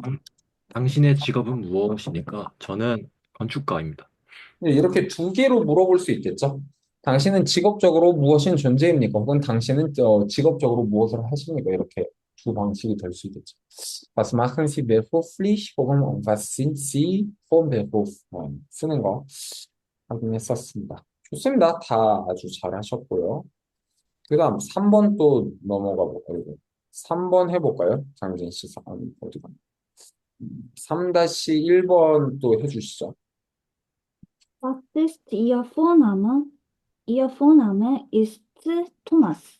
당신의 직업은 무엇입니까? 저는 건축가입니다. 이렇게 두 개로 물어볼 수 있겠죠. 당신은 직업적으로 무엇인 존재입니까? 혹은 당신은 직업적으로 무엇을 하십니까? 이렇게 두 방식이 될 수 있겠죠. Was machen Sie beruflich? 혹은 Was sind Sie von Beruf? 쓰는 거 확인했었습니다. 좋습니다. 다 아주 잘하셨고요. 그 다음 3번 또 넘어가 볼까요? 3번 해볼까요? 장진 씨, 어디가? 3-1번 또 해주시죠. Was ist Ihr Vorname? Ihr Vorname ist Thomas.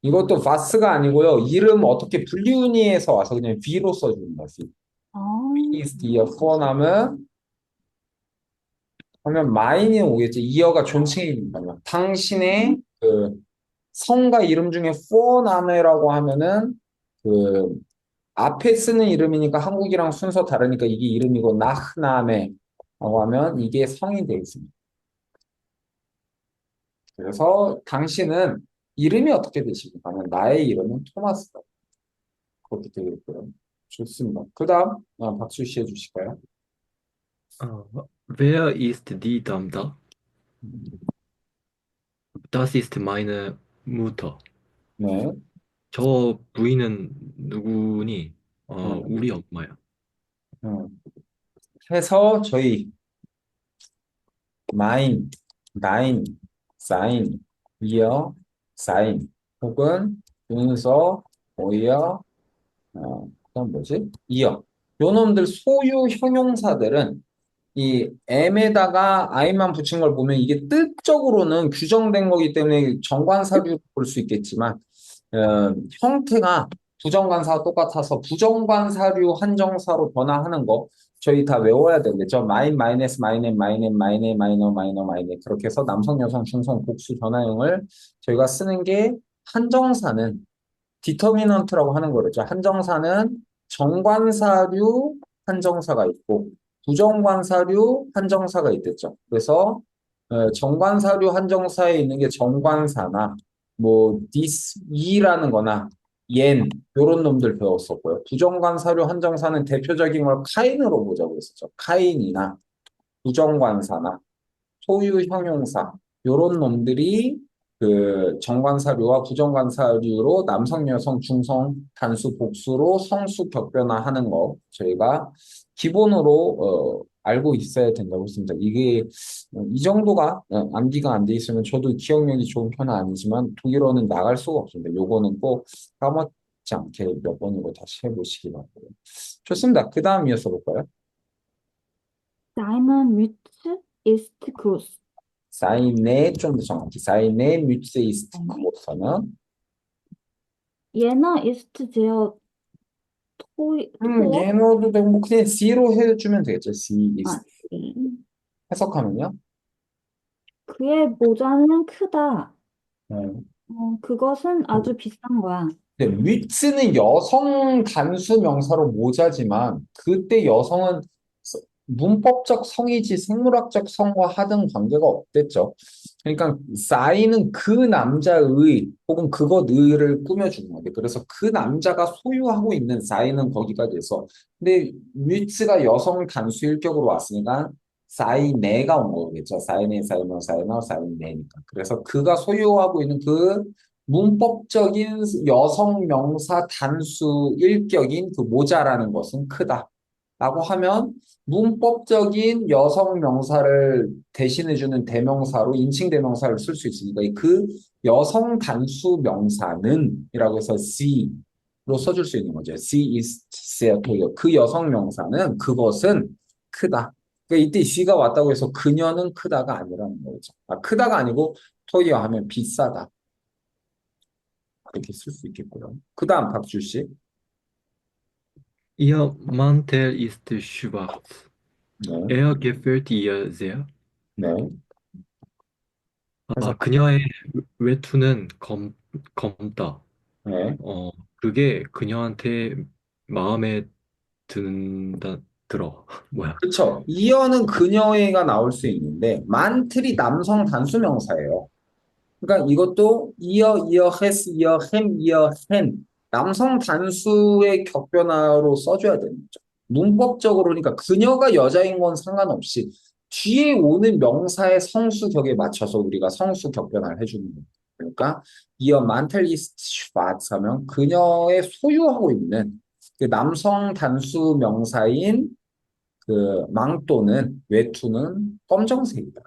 이것도 바스가 아니고요. 이름 어떻게 불리운이에서 와서 그냥 V로 써줍니다. V. 어, is the Vorname 하면 mine이 오겠지. 이어가 존칭입니다. 당신의 그 성과 이름 중에 Vorname라고 하면은 그 앞에 쓰는 이름이니까 한국이랑 순서 다르니까 이게 이름이고 nachname라고 하면 이게 성이 되어 있습니다. 그래서 당신은 이름이 어떻게 되십니까? 하면 나의 이름은 토마스다. 그렇게 되겠고요. 좋습니다. 그 다음, 박수 씨 해주실까요? Wer ist die Dame da? Das ist meine Mutter. 네. 저 부인은 누구니? 음, 우리 엄마야. 음. 해서 저희 mine, thine, sein, ihr, sein 혹은 동서, euer, 그다음 뭐지? ihr. 요 놈들 소유 형용사들은 이 m에다가 i만 붙인 걸 보면 이게 뜻적으로는 규정된 거기 때문에 정관사류로 볼 수 있겠지만 형태가 부정관사와 똑같아서 부정관사류 한정사로 변화하는 거 저희 다 외워야 되겠죠. 마인, 마이너스, 마이넨, 마이넨, 마이네, 마이너, 마이너, 마이네 그렇게 해서 남성, 여성, 중성, 복수 변화형을 저희가 쓰는 게 한정사는 디터미넌트라고 하는 거죠. 한정사는 정관사류 한정사가 있고 부정관사류 한정사가 있겠죠. 그래서 정관사류 한정사에 있는 게 정관사나 뭐 this, 이라는 거나 옌 요런 놈들 배웠었고요. 부정관사류 한정사는 대표적인 걸 카인으로 보자고 했었죠. 카인이나 부정관사나 소유 형용사 요런 놈들이 그 정관사류와 부정관사류로 남성, 여성, 중성, 단수, 복수로 성수 격변화하는 거 저희가 기본으로 알고 있어야 된다고 했습니다. 이게 이 정도가 암기가 안 돼 있으면 저도 기억력이 좋은 편은 아니지만 독일어는 나갈 수가 없습니다. 요거는 꼭 까먹지 않게 몇 번이고 다시 해보시기 바라고요. 좋습니다. 그 다음 이어서 볼까요? Deine Mütze ist groß. Seine 좀 더 정확히 Seine Mütze ist groß는 Jener ist sehr teuer. 얘너도 되고 뭐 그냥 C로 해주면 되겠죠. C is 아, 씨. 해석하면요. 그의 모자는 크다. 네. 그것은 아주 비싼 거야. 근데 위츠는 여성 단수 명사로 모자지만 그때 여성은 문법적 성이지 생물학적 성과 하등 관계가 없댔죠. 그러니까 싸이는 그 남자의 혹은 그것의를 꾸며주는 건데 그래서 그 남자가 소유하고 있는 싸이는 거기까지 해서 근데 위츠가 여성 단수 일격으로 왔으니까 싸이네가 온 거겠죠. 싸이네, 싸이너, 싸이너, 싸이네니까. 그래서 그가 소유하고 있는 그 문법적인 여성 명사 단수 일격인 그 모자라는 것은 크다. 라고 하면 문법적인 여성 명사를 대신해주는 대명사로 인칭 대명사를 쓸 수 있으니까 그 여성 단수 명사는 이라고 해서 C로 써줄 수 있는 거죠. C is sehr teuer. 그 여성 명사는 그것은 크다. 그러니까 이때 C가 왔다고 해서 그녀는 크다가 아니라는 거죠. 아, 크다가 아니고 teuer 하면 비싸다. 그렇게 쓸 수 있겠고요. 그 다음 박주 씨. Ihr Mantel ist schwarz. 네, Er gefällt ihr sehr. 네. 해석. 그녀의 외투는 검다. 네. 그게 그녀한테 마음에 들어. 뭐야? 그쵸. 이어는 그녀의가 나올 수 있는데 만틀이 남성 단수명사예요. 그러니까 이것도 이어, 이어, 헤스, 이어, 햄, 이어, 햄 남성 단수의 격변화로 써줘야 되는 거죠. 문법적으로 그러니까 그녀가 여자인 건 상관없이 뒤에 오는 명사의 성수 격에 맞춰서 우리가 성수 격변화를 해주는 거예요. 그러니까 이어 만텔리스트 슈바츠 하면 그녀의 소유하고 있는 그 남성 단수 명사인 그 망토는 외투는 검정색이다.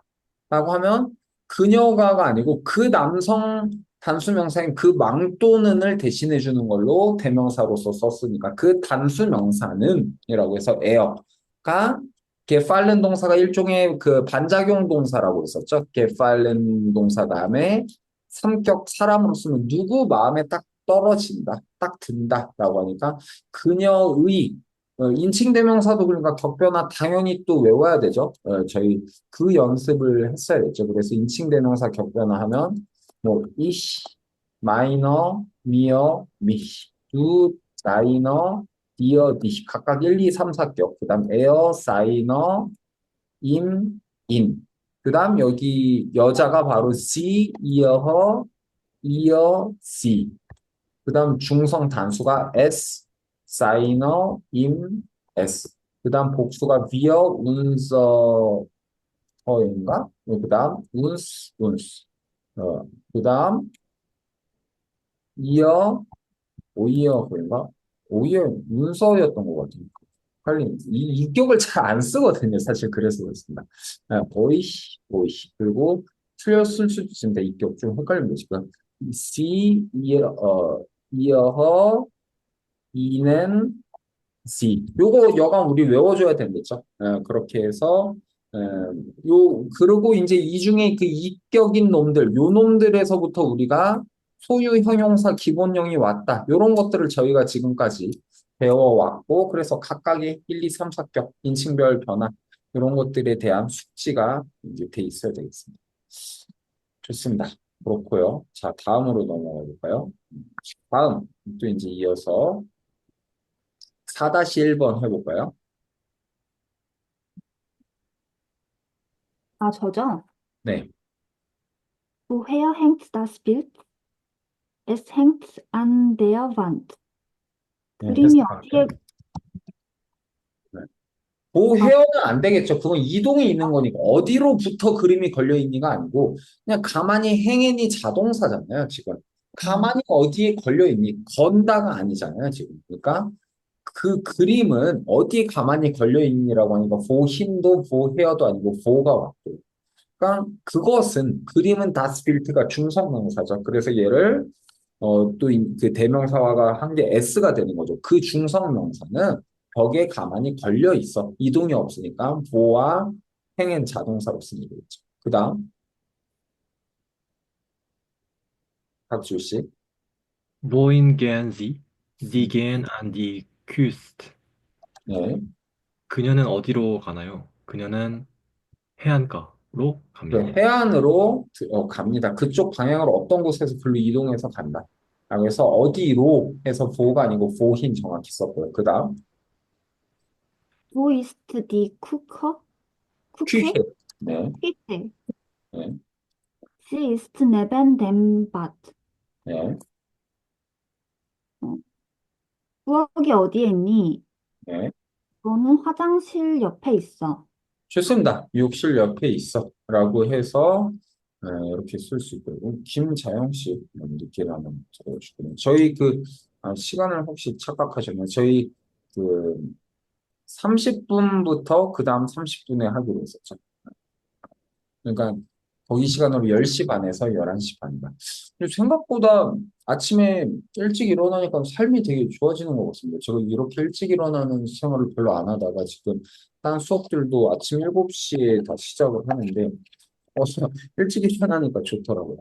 라고 하면 그녀가가 아니고 그 남성 단수명사인 그 망토는을 대신해 주는 걸로 대명사로서 썼으니까 그 단수명사는 이라고 해서 에어가 gefallen 동사가 일종의 그 반작용 동사라고 있었죠. gefallen 동사 다음에 삼격 사람으로 쓰면 누구 마음에 딱 떨어진다, 딱 든다라고 하니까 그녀의 인칭 대명사도 그러니까 격변화 당연히 또 외워야 되죠. 저희 그 연습을 했어야겠죠. 그래서 인칭 대명사 격변화하면 뭐 ich, meiner, mir, mich, du, deiner, dir, dich 각각 1, 2, 3, 4격. 그다음 er, seiner, ihm, ihn. 그다음 여기 여자가 바로 sie, ihr, ihr, sie. 그다음 중성 단수가 s, seiner, ihm, s. 그다음 복수가 wir, unser, 인가? 그다음 uns, uns. 그다음 이어, 오이어인가? 오이어 문서였던 것 같아요. 헷갈리는 이 인격을 잘 안 쓰거든요. 사실 그래서 그렇습니다. 보이시, 보이시. 그리고 틀렸을 수도 있습니다. 인격 좀 헷갈리는 거지만 시, 이어허, 이는 C. 요거 여간 우리 외워줘야 되겠죠. 그렇게 해서 그리고 이제 이 중에 그 이격인 놈들, 요 놈들에서부터 우리가 소유 형용사 기본형이 왔다. 요런 것들을 저희가 지금까지 배워왔고, 그래서 각각의 1, 2, 3, 4격, 인칭별 변화, 이런 것들에 대한 숙지가 이제 돼 있어야 되겠습니다. 좋습니다. 그렇고요. 자, 다음으로 넘어가 볼까요? 다음, 또 이제 이어서 4-1번 해볼까요? 아, 저죠? 네. Woher hängt das Bild? Es hängt an der Wand. 네, 그림이 해석할게요. 어디에, 네. 아, 보헤어는 안 되겠죠. 그건 이동이 있는 거니까. 어디로부터 그림이 걸려 있니가 아니고, 그냥 가만히 행했니 자동사잖아요, 지금. 가만히 어디에 걸려 있니? 건다가 아니잖아요, 지금. 그러니까 그 그림은 어디에 가만히 걸려 있니라고 하니까, 보힘도 보헤어도 아니고, 보가 왔고. 그러니까 그것은, 그림은 다스빌트가 중성명사죠. 그래서 얘를 또 그 대명사화가 한 게 S가 되는 거죠. 그 중성명사는 벽에 가만히 걸려 있어. 이동이 없으니까 보와 행엔 자동사로 쓰는 거겠죠. 그 다음 박주 씨. Wohin gehen Sie? Sie gehen an die Küste. 네. 그녀는 어디로 가나요? 그녀는 해안가로 그 갑니다. 해안으로 갑니다. 그쪽 방향으로 어떤 곳에서 글로 이동해서 간다. 라고 해서 어디로 해서 보가 아니고 보힌 정확히 썼고요. 그 다음 wo ist die Küche? 퀴쉐. Küche? 네. Küche. 네. Sie ist neben dem Bad. 네. 어, 부엌이 어디에 있니? 네. 너는 화장실 옆에 있어. 좋습니다. 욕실 옆에 있어. 라고 해서 이렇게 쓸 수 있고 김자영 씨 늦게를 한번 적어주고요. 저희 시간을 혹시 착각하셨나요? 저희 그 30분부터 그 다음 30분에 하기로 했었죠. 그러니까 거기 시간으로 10시 반에서 11시 반이다. 근데 생각보다 아침에 일찍 일어나니까 삶이 되게 좋아지는 것 같습니다. 제가 이렇게 일찍 일어나는 생활을 별로 안 하다가 지금 딴 수업들도 아침 7시에 다 시작을 하는데 일찍 일어나니까 좋더라고요.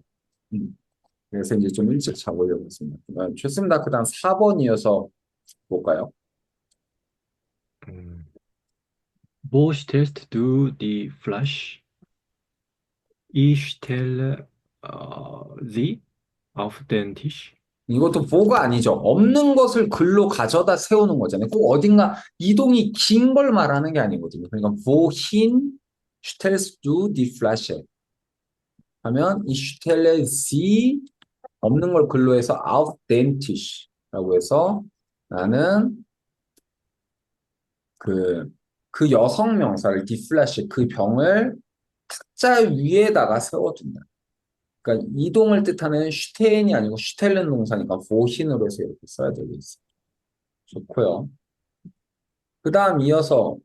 음, 그래서 이제 좀 일찍 자보려고 했습니다. 좋습니다. 그 다음 4번 이어서 볼까요? 음, Wo stellst du die Flasche? Ich stelle sie auf den Tisch. 이것도 보가 아니죠. 없는 것을 글로 가져다 세우는 거잖아요. 꼭 어딘가 이동이 긴 걸 말하는 게 아니거든요. 그러니까 wohin stellst du die Flasche 하면 ich stelle sie 없는 걸 글로 해서 auf den Tisch라고 해서 나는 그, 그 여성 명사를 die Flasche 그 병을 탁자 위에다가 세워둔다. 그러니까 이동을 뜻하는 슈테인이 아니고 슈텔른 동사니까 wohin으로 해서 이렇게 써야 되겠어요. 좋고요. 그 다음 이어서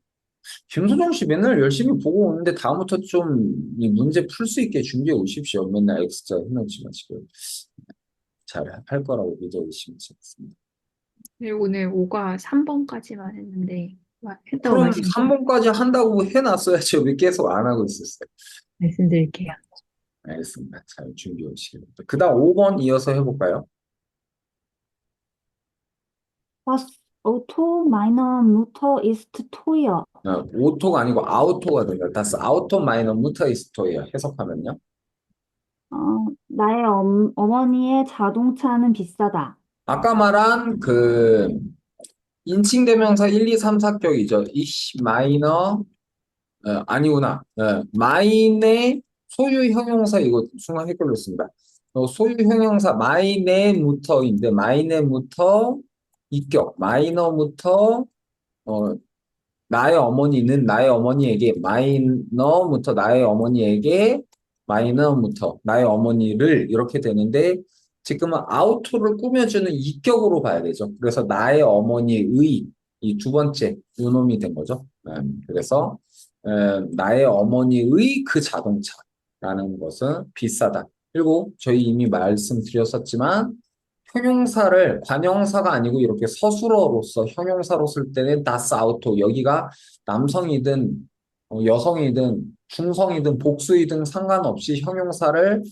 김소정 씨 맨날 열심히 보고 오는데 다음부터 좀 이 문제 풀 수 있게 준비해 오십시오. 맨날 X자 해놓지 마시고 잘 할 거라고 믿어 의심이 있습니다. 네, 오늘 5과 3번까지만 했는데 했다고 그럼 3번까지 한다고 해놨어야지 왜 계속 안 하고 있었어요. 말씀드릴게요. 알겠습니다. 잘 준비해 오시기 바랍니다. 그 다음 5번 이어서 해볼까요? Das Auto meiner Mutter ist teuer. 오토가 아니고 아우토가 됩니다. Das Auto meiner Mutter ist teuer. 해석하면요. 어, 나의 어머니의 자동차는 비싸다. 아까 말한 인칭 대명사 1, 2, 3, 4격이죠. ich meine 아니구나. 마인의 소유 형용사 이거 순간 헷갈렸습니다. 소유 형용사 마이네 무터인데 마이네 무터 이격 마이너무터 어, 나의 어머니는 나의 어머니에게 마이너무터 나의 어머니에게 마이너무터 나의 어머니를 이렇게 되는데 지금은 아우토를 꾸며주는 이격으로 봐야 되죠. 그래서 나의 어머니의 이 두 번째 요놈이 된 거죠. 그래서 나의 어머니의 그 자동차라는 것은 비싸다. 그리고 저희 이미 말씀드렸었지만 형용사를 관형사가 아니고 이렇게 서술어로서 형용사로 쓸 때는 das Auto 여기가 남성이든 여성이든 중성이든 복수이든 상관없이 형용사를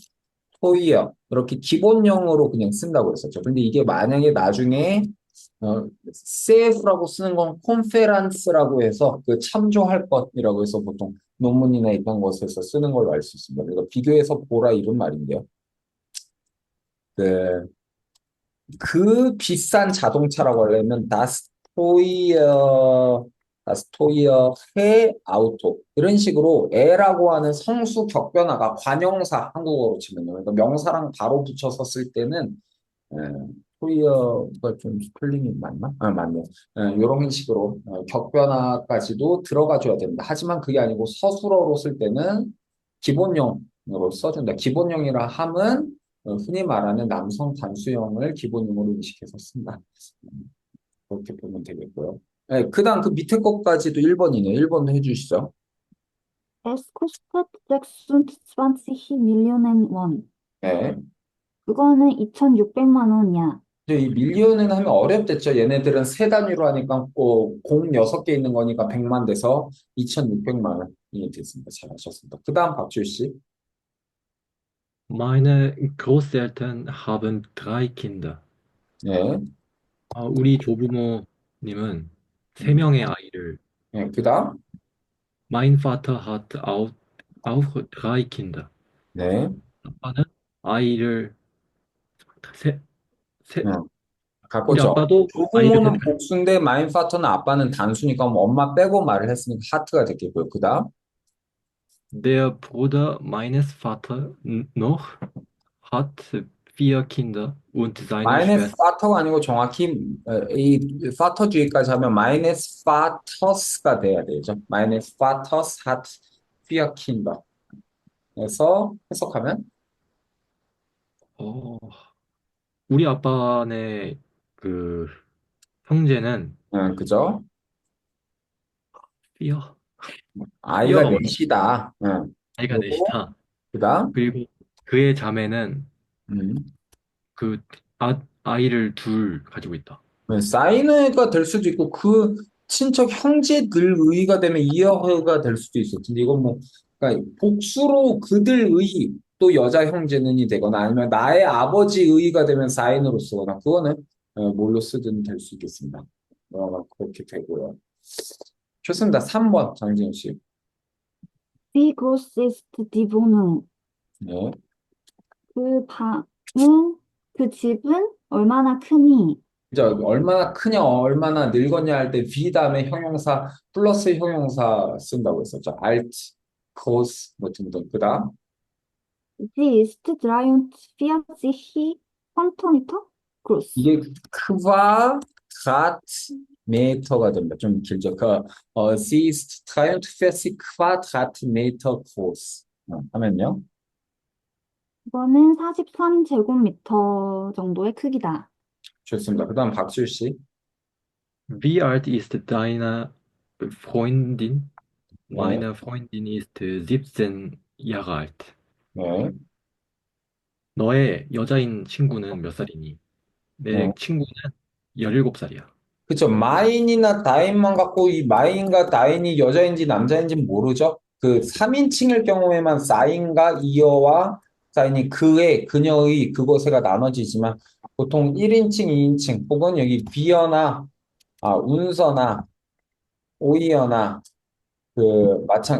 토이어 이렇게 기본형으로 그냥 쓴다고 했었죠. 근데 이게 만약에 나중에 CF라고 쓰는 건 컨페런스라고 해서 그 참조할 것이라고 해서 보통 논문이나 이런 것에서 쓰는 걸로 알 수 있습니다. 그래서 비교해서 보라 이런 말인데요. 그, 그 비싼 자동차라고 하려면 다스토이어 해 아우토 이런 식으로 에라고 하는 성수 격변화가 관형사 한국어로 치면요. 그러니까 명사랑 바로 붙여서 쓸 때는 코리어가 좀 스펠링이 맞나? 아, 맞네. 이런 식으로 격변화까지도 들어가줘야 됩니다. 하지만 그게 아니고 서술어로 쓸 때는 기본형으로 써준다. 기본형이라 함은 흔히 말하는 남성 단수형을 기본형으로 인식해서 쓴다. 그렇게 보면 되겠고요. 네, 그다음 그 밑에 것까지도 1번이네요. 1번도 해주시죠. Es kostet 26 Millionen Won. 네. 그거는 2,600만 원이야. 이제 이 밀리언은 하면 어렵댔죠. 얘네들은 세 단위로 하니까 공 6개 있는 거니까 100만 돼서 2,600만 원이 됐습니다. 잘하셨습니다. 그 다음 박주희 씨. Meine Großeltern haben drei Kinder. 네. 우리 조부모님은 세 음, 명의 아이를. 네. 그 다음. Mein Vater hat auch drei Kinder. 네. 아빠는 아이를 세, 세, 네. 우리 바꾸죠. 아빠도 아이를 세 조부모는 복수인데 마인파터는 아빠는 단수니까 뭐 엄마 빼고 말을 했으니까 하트가 됐겠고요. 그 다음. Der Bruder meines Vaters noch hat vier Kinder und seine 마이너스 Schwester. 파터가 아니고 정확히 이 파터주의까지 하면 마이너스 파터스가 돼야 되죠. 마이너스 파터스 하트 피어 킨더. 그래서 해석하면 어, 우리 아빠네 그 형제는 그죠? 피어, 아이가 피어가 뭐야? 넷이다. 아이가 그리고 넷이다. 그다음 그리고 그의 자매는 음, 그 아이를 둘 가지고 있다. 사인회가 될 수도 있고 그 친척 형제들의가 되면 이어가 될 수도 있어. 근데 이건 뭐 그러니까 복수로 그들의 또 여자 형제는이 되거나 아니면 나의 아버지의가 되면 사인으로 쓰거나 그거는 뭘로 쓰든 될 수 있겠습니다. 그렇게 되고요. 좋습니다. 3번 장지현 씨. Wie groß ist die Wohnung? 네. 그 방은, 그 집은 얼마나 크니? 이제 얼마나 크냐, 얼마나 늙었냐 할 때 V 다음에 형용사 플러스 형용사 쓴다고 했었죠. alt, groß 뭐 등등. 그다음 Sie ist 43 Zentimeter groß. 이게 Quadratmeter가 됩니다. 좀 길죠. Sie ist 43 Quadratmeter groß. 하면요. 이거는 43제곱미터 정도의 크기다. 좋습니다. 그다음 박수일 씨. Wie alt ist deine Freundin? 네, Meine Freundin ist 17 Jahre alt. 네, 너의 여자인 친구는 몇 살이니? 네. 내 친구는 17살이야. 그쵸. 마인이나 다인만 갖고 이 마인과 다인이 여자인지 남자인지 모르죠. 그 3인칭일 경우에만 사인과 이어와 사인이 그의, 그녀의, 그것에가 나눠지지만 보통 1인칭, 2인칭 혹은 여기 비어나 운서나 오이어나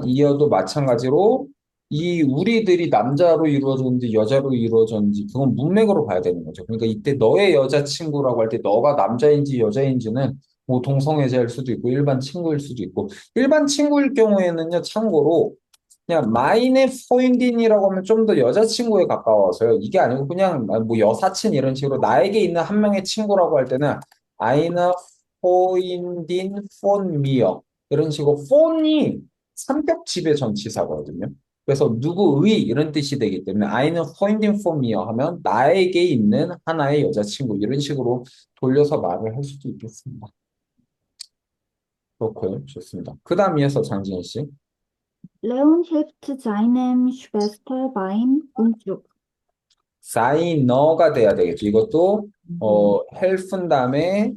이어도 마찬가지로 이 우리들이 남자로 이루어졌는지 여자로 이루어졌는지 그건 문맥으로 봐야 되는 거죠. 그러니까 이때 너의 여자친구라고 할 때 너가 남자인지 여자인지는 뭐 동성애자일 수도 있고 일반 친구일 수도 있고 일반 친구일 경우에는요 참고로 그냥 마이네 포인딘이라고 하면 좀 더 여자친구에 가까워서요. 이게 아니고 그냥 뭐 여사친 이런 식으로 나에게 있는 한 명의 친구라고 할 때는 아이나 포인딘 폰 미어 이런 식으로 폰이 삼격지배 전치사거든요. 그래서 누구의 이런 뜻이 되기 때문에 아이는 포인딘 폰 미어 하면 나에게 있는 하나의 여자친구 이런 식으로 돌려서 말을 할 수도 있겠습니다. 그렇고요. 좋습니다. 그 다음 이어서 장진희 씨. Leon hilft seinem Schwester beim Umzug. 사이너가 돼야 되겠죠. 이것도 헬픈 다음에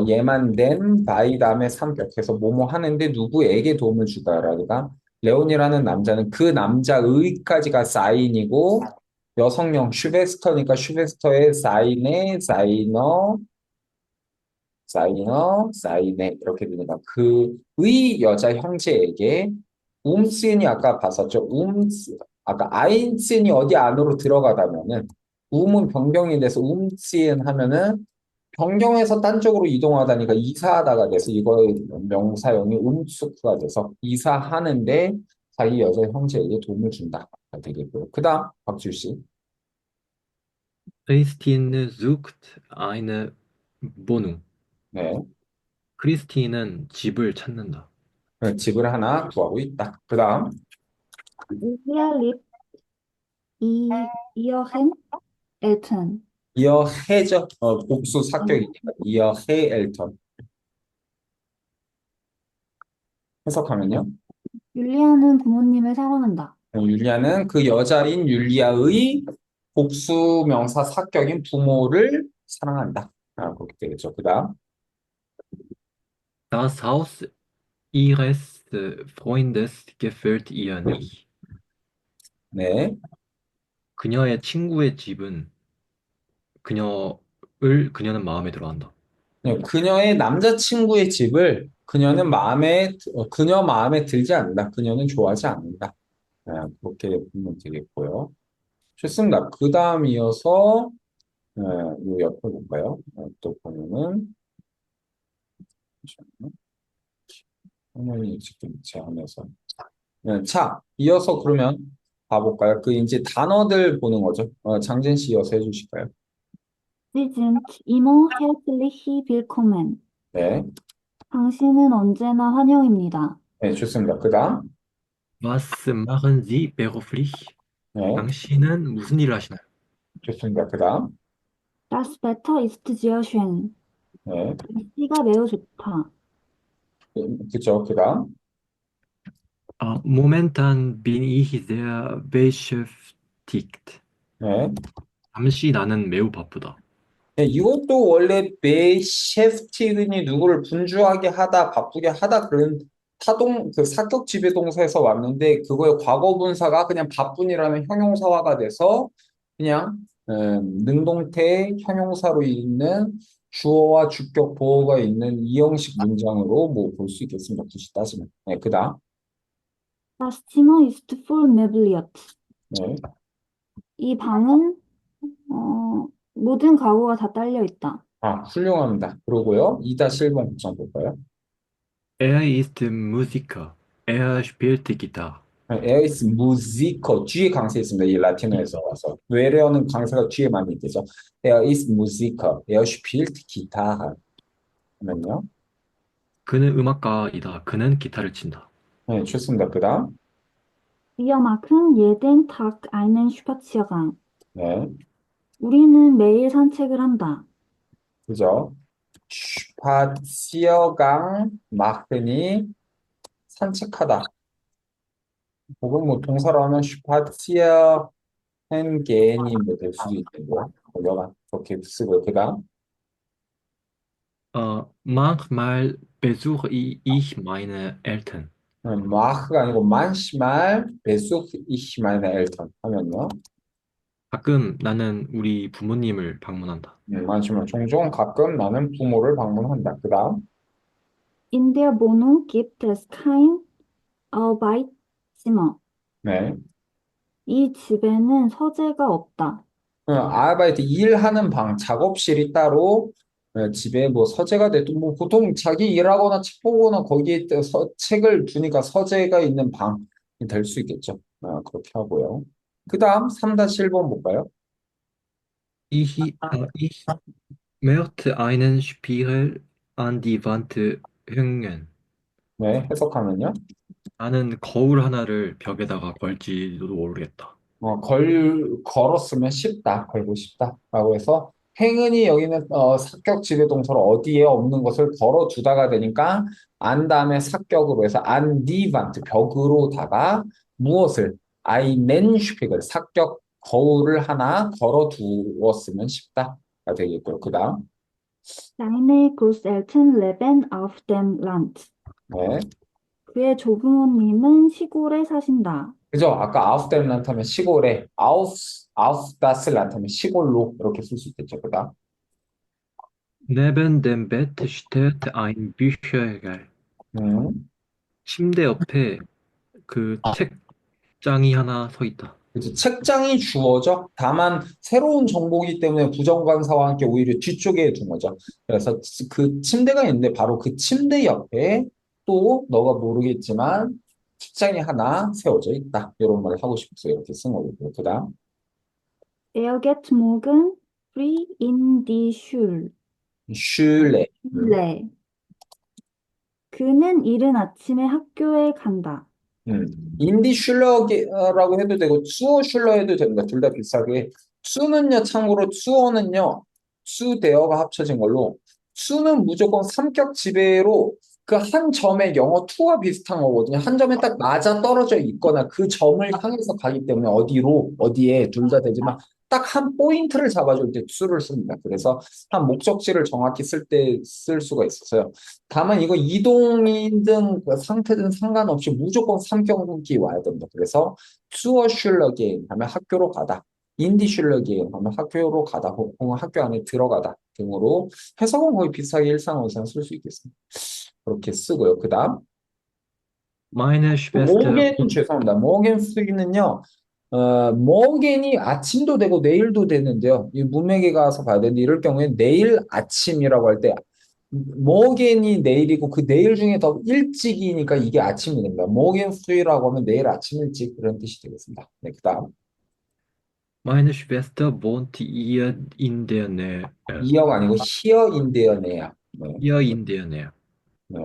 얘만 된 바이 다음에 삼격해서 뭐뭐 하는데 누구에게 도움을 주다라가 레온이라는 남자는 그 남자의까지가 사인이고 여성용 슈베스터니까 슈베스터의 사인의 사인네 이렇게 됩니다. 그의 여자 형제에게 움쓰인이 아까 봤었죠. 아까 아인쓰인이 어디 안으로 들어가다면은 움은 변경이 돼서 움쓰인 하면은 변경해서 딴 쪽으로 이동하다니까 이사하다가 돼서 이거의 명사형이 움수크가 돼서 이사하는데 자기 여자 형제에게 도움을 준다 되겠고요. 그 다음 박주 씨. Christine sucht eine Wohnung. 네. 크리스틴은 집을 찾는다. 집을 하나 구하고 있다. 그 다음, Julia lebt ihren Eltern. 이어해죠. 복수 사격이니까 이어해 엘턴. 해석하면요. 율리아는 부모님을 사랑한다. 율리아는 그 여자인 율리아의 복수 명사 사격인 부모를 사랑한다. 그렇게 되겠죠. 그 다음, Das Haus ihres Freundes gefällt ihr nicht. 네. 그녀의 친구의 집은 그녀는 마음에 들어한다. 네, 그녀의 남자친구의 집을 그녀 마음에 들지 않는다. 그녀는 좋아하지 않는다. 그렇게 보면 되겠고요. 좋습니다. 그 다음 이어서 요 옆에 볼까요? 또 보면은 잠시만요. 화면이 지금 제 안에서 자, 이어서 그러면 봐볼까요? 그 이제 단어들 보는 거죠. 장진 씨 이어서 해주실까요? Sie sind immer herzlich willkommen. 네, 당신은 언제나 환영입니다. 네, 좋습니다. 그 다음, Was machen Sie beruflich? 네, 당신은 무슨 일을 하시나요? 좋습니다. 그 다음, Das Wetter ist sehr schön. 네, 날씨가 매우 좋다. 그죠. 그 다음, Momentan bin ich sehr beschäftigt. 네. 잠시 나는 매우 바쁘다. 네, 이것도 원래 베셰프티근이 누구를 분주하게 하다, 바쁘게 하다 그런 그 사격 지배 동사에서 왔는데 그거의 과거 분사가 그냥 바쁜이라는 형용사화가 돼서 그냥 능동태 형용사로 있는 주어와 주격 보어가 있는 이 형식 문장으로 뭐 볼 수 있겠습니다. 굳이 따지면. 네, 그다음. Das Zimmer ist voll möbliert. 네. 이 방은 모든 가구가 다 딸려 있다. 훌륭합니다. 그러고요. 2-1번 구성 볼까요? Er ist Musiker. Er spielt Gitarre. Er ist Musiker. 뒤에 강세 있습니다. 이 라틴어에서 와서. 외래어는 강세가 뒤에 많이 있죠. Er ist Musiker. Er spielt Gitarre. 하면요. 그는 음악가이다. 그는 기타를 친다. 네, 좋습니다. 그 다음. Wir machen jeden Tag einen Spaziergang. 네, 우리는 매일 산책을 한다. 그죠? 스파티어강 마크니 산책하다. 혹은 뭐 동사로 하면 슈파티어 헨게니 뭐될 수도 있고 여간 그렇게 쓰고 그 다음. Manchmal besuche ich meine Eltern. 마크가 아니고 manchmal besuche ich meine Eltern 하면요. 가끔 나는 우리 부모님을 방문한다. 많지만 종종 가끔 나는 부모를 방문한다. 그 다음, In der Wohnung gibt es kein Arbeitszimmer. 네. 이 집에는 서재가 없다. 아르바이트 일하는 방, 작업실이 따로 집에 뭐 서재가 됐든 뭐 보통 자기 일하거나 책 보거나 거기에 책을 두니까 서재가 있는 방이 될 수 있겠죠. 그렇게 하고요. 그 다음 3-1번 볼까요? Ich möchte einen Spiegel an die Wand hängen. 네, 해석하면요. 나는 거울 하나를 벽에다가 걸지도 모르겠다. 걸었으면 쉽다, 걸고 싶다. 라고 해서, 행은이 여기는, 사격 지배동사로 어디에 없는 것을 걸어두다가 되니까, 안 다음에 사격으로 해서, 안 디반트, 벽으로다가 무엇을, 아이넨 슈픽을, 사격 거울을 하나 걸어두었으면 쉽다. 가 되겠고요. 그 다음, Seine Großeltern leben auf dem Land. 네. 그의 조부모님은 시골에 사신다. 그죠? 아까 아우스댐란트 하면 시골에, 아우스다스란트 하면 시골로, 이렇게 쓸 수 있겠죠. 그 다음. Neben dem Bett steht ein Bücherregal. 음. 침대 옆에 그 책장이 하나 서 있다. 그치, 책장이 주어져. 다만 새로운 정보이기 때문에 부정관사와 함께 오히려 뒤쪽에 둔 거죠. 그래서 그 침대가 있는데 바로 그 침대 옆에 또 너가 모르겠지만 책장이 하나 세워져 있다. 이런 말을 하고 싶어서 이렇게 쓴 거고요. 그다음, Er geht morgen früh in die Schule. 슐레. 네. 그는 이른 아침에 학교에 간다. 인디 슐러라고 해도 되고 투어 슐러 해도 됩니다. 둘 다 비슷하게. 투는요, 참고로 투어는요, 투 대어가 합쳐진 걸로 투는 무조건 삼격 지배로 그 한 점의 영어 투와 비슷한 거거든요. 한 점에 딱 맞아 떨어져 있거나 그 점을 향해서 가기 때문에 어디로 어디에 둘 다 되지만 딱 한 포인트를 잡아줄 때 투를 씁니다. 그래서 한 목적지를 정확히 쓸 때 쓸 수가 있어서요. 다만 이거 이동이든 그 상태든 상관없이 무조건 삼경기 와야 된다. 그래서 투어 슐러게인 하면 학교로 가다. 인디 슐러게인 하면 학교로 가다. 혹은 학교 안에 들어가다 등으로 해석은 거의 비슷하게 일상어휘상 쓸 수 있겠습니다. 그렇게 쓰고요. 그 다음 Meine Schwester 모겐 죄송합니다. 모겐 프리는요. 모겐이 아침도 되고 내일도 되는데요. 이 문맥에 가서 봐야 되는데 이럴 경우에 내일 아침이라고 할 때 모겐이 내일이고 그 내일 중에 더 일찍이니까 이게 아침이 됩니다. 모겐 프리라고 하면 내일 아침 일찍 그런 뜻이 되겠습니다. 네, 그다음 Meine Schwester wohnt hier in der Nähe. 이어가 아니고 히어인데어네야. 네, Hier in der Nähe. 네.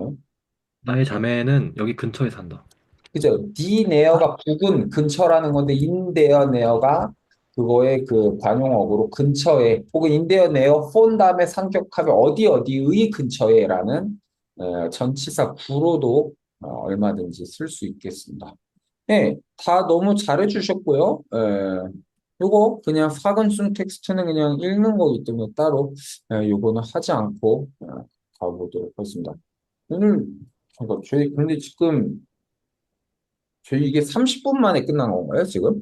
나의 자매는 여기 근처에 산다. 그죠? 디네어가 부근 근처라는 건데 인데어 네어가 그거의 그 관용어구로 근처에 혹은 인데어 네어 폰 다음에 상격하면 어디 어디의 근처에라는 전치사 구로도 얼마든지 쓸 수 있겠습니다. 네, 다 너무 잘해 주셨고요. 요거 그냥 사근순 텍스트는 그냥 읽는 거기 때문에 따로 요거는 하지 않고 가보도록 하겠습니다. 오늘 잠깐 저희 근데 지금 저희 이게 30분 만에 끝난 건가요, 지금?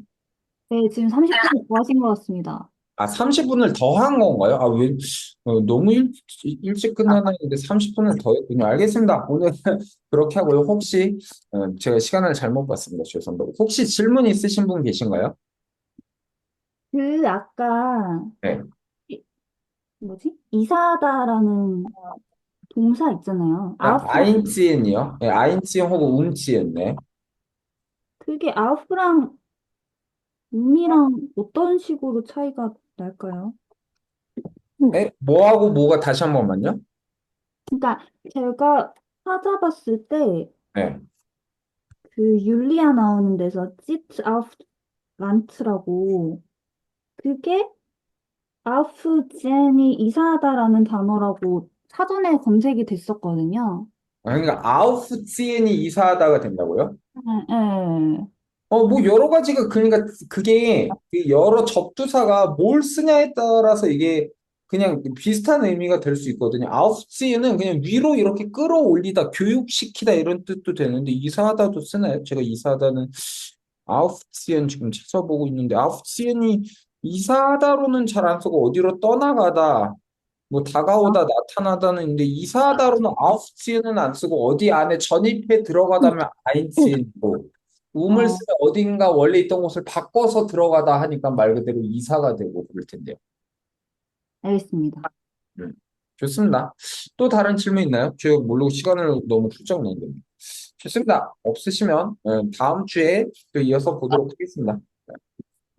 네, 지금 30분 더 하신 것 같습니다. 아, 30분을 더 한 건가요? 아, 왜, 너무 일찍 끝나는데 30분을 더 했군요. 알겠습니다. 오늘 그렇게 하고요. 혹시, 제가 시간을 잘못 봤습니다. 죄송합니다. 혹시 질문 있으신 분 계신가요? 그 아까 네. 이- 뭐지? 이사하다라는 동사 있잖아요. 아, 아우프 아인치엔이요? 네, 아인치엔 혹은 움치엔, 네. 그게 아우프랑 음이랑 어떤 식으로 차이가 날까요? 네, 뭐하고 뭐가 다시 한 번만요? 그러니까 제가 찾아봤을 때 네. 그 율리아 나오는 데서 찌트 아우프 란트라고 그게 아우프 젠이 이사하다라는 단어라고 사전에 검색이 됐었거든요. 그러니까 아우프치엔이 이사하다가 된다고요? 네, 네. 뭐 여러 가지가 그러니까 그게 그 여러 접두사가 뭘 쓰냐에 따라서 이게 그냥 비슷한 의미가 될 수 있거든요. 아우프치는 그냥 위로 이렇게 끌어올리다, 교육시키다 이런 뜻도 되는데 이사하다도 쓰나요? 제가 이사하다는 아우프치엔 지금 찾아보고 있는데 아우프치엔이 이사하다로는 잘 안 쓰고 어디로 떠나가다, 뭐 다가오다, 나타나다는 이사하다로는 아우프치엔은 안 쓰고 어디 안에 전입해 들어가다면 아인치엔이고 um을 어, 쓰면 어딘가 원래 있던 곳을 바꿔서 들어가다 하니까 말 그대로 이사가 되고 그럴 텐데요. 알겠습니다. 음, 좋습니다. 또 다른 질문 있나요? 제가 모르고 시간을 너무 훌쩍 냈는데. 좋습니다. 없으시면 다음 주에 또 이어서 보도록 하겠습니다.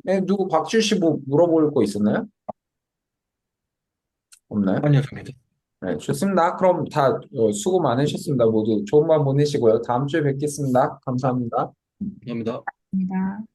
네, 누구 박주 씨 뭐 물어볼 거 있었나요? 없나요? 아니요, 정니다. 네, 좋습니다. 그럼 다 수고 많으셨습니다. 모두 좋은 밤 보내시고요. 다음 주에 뵙겠습니다. 감사합니다. 감사합니다. 입니다.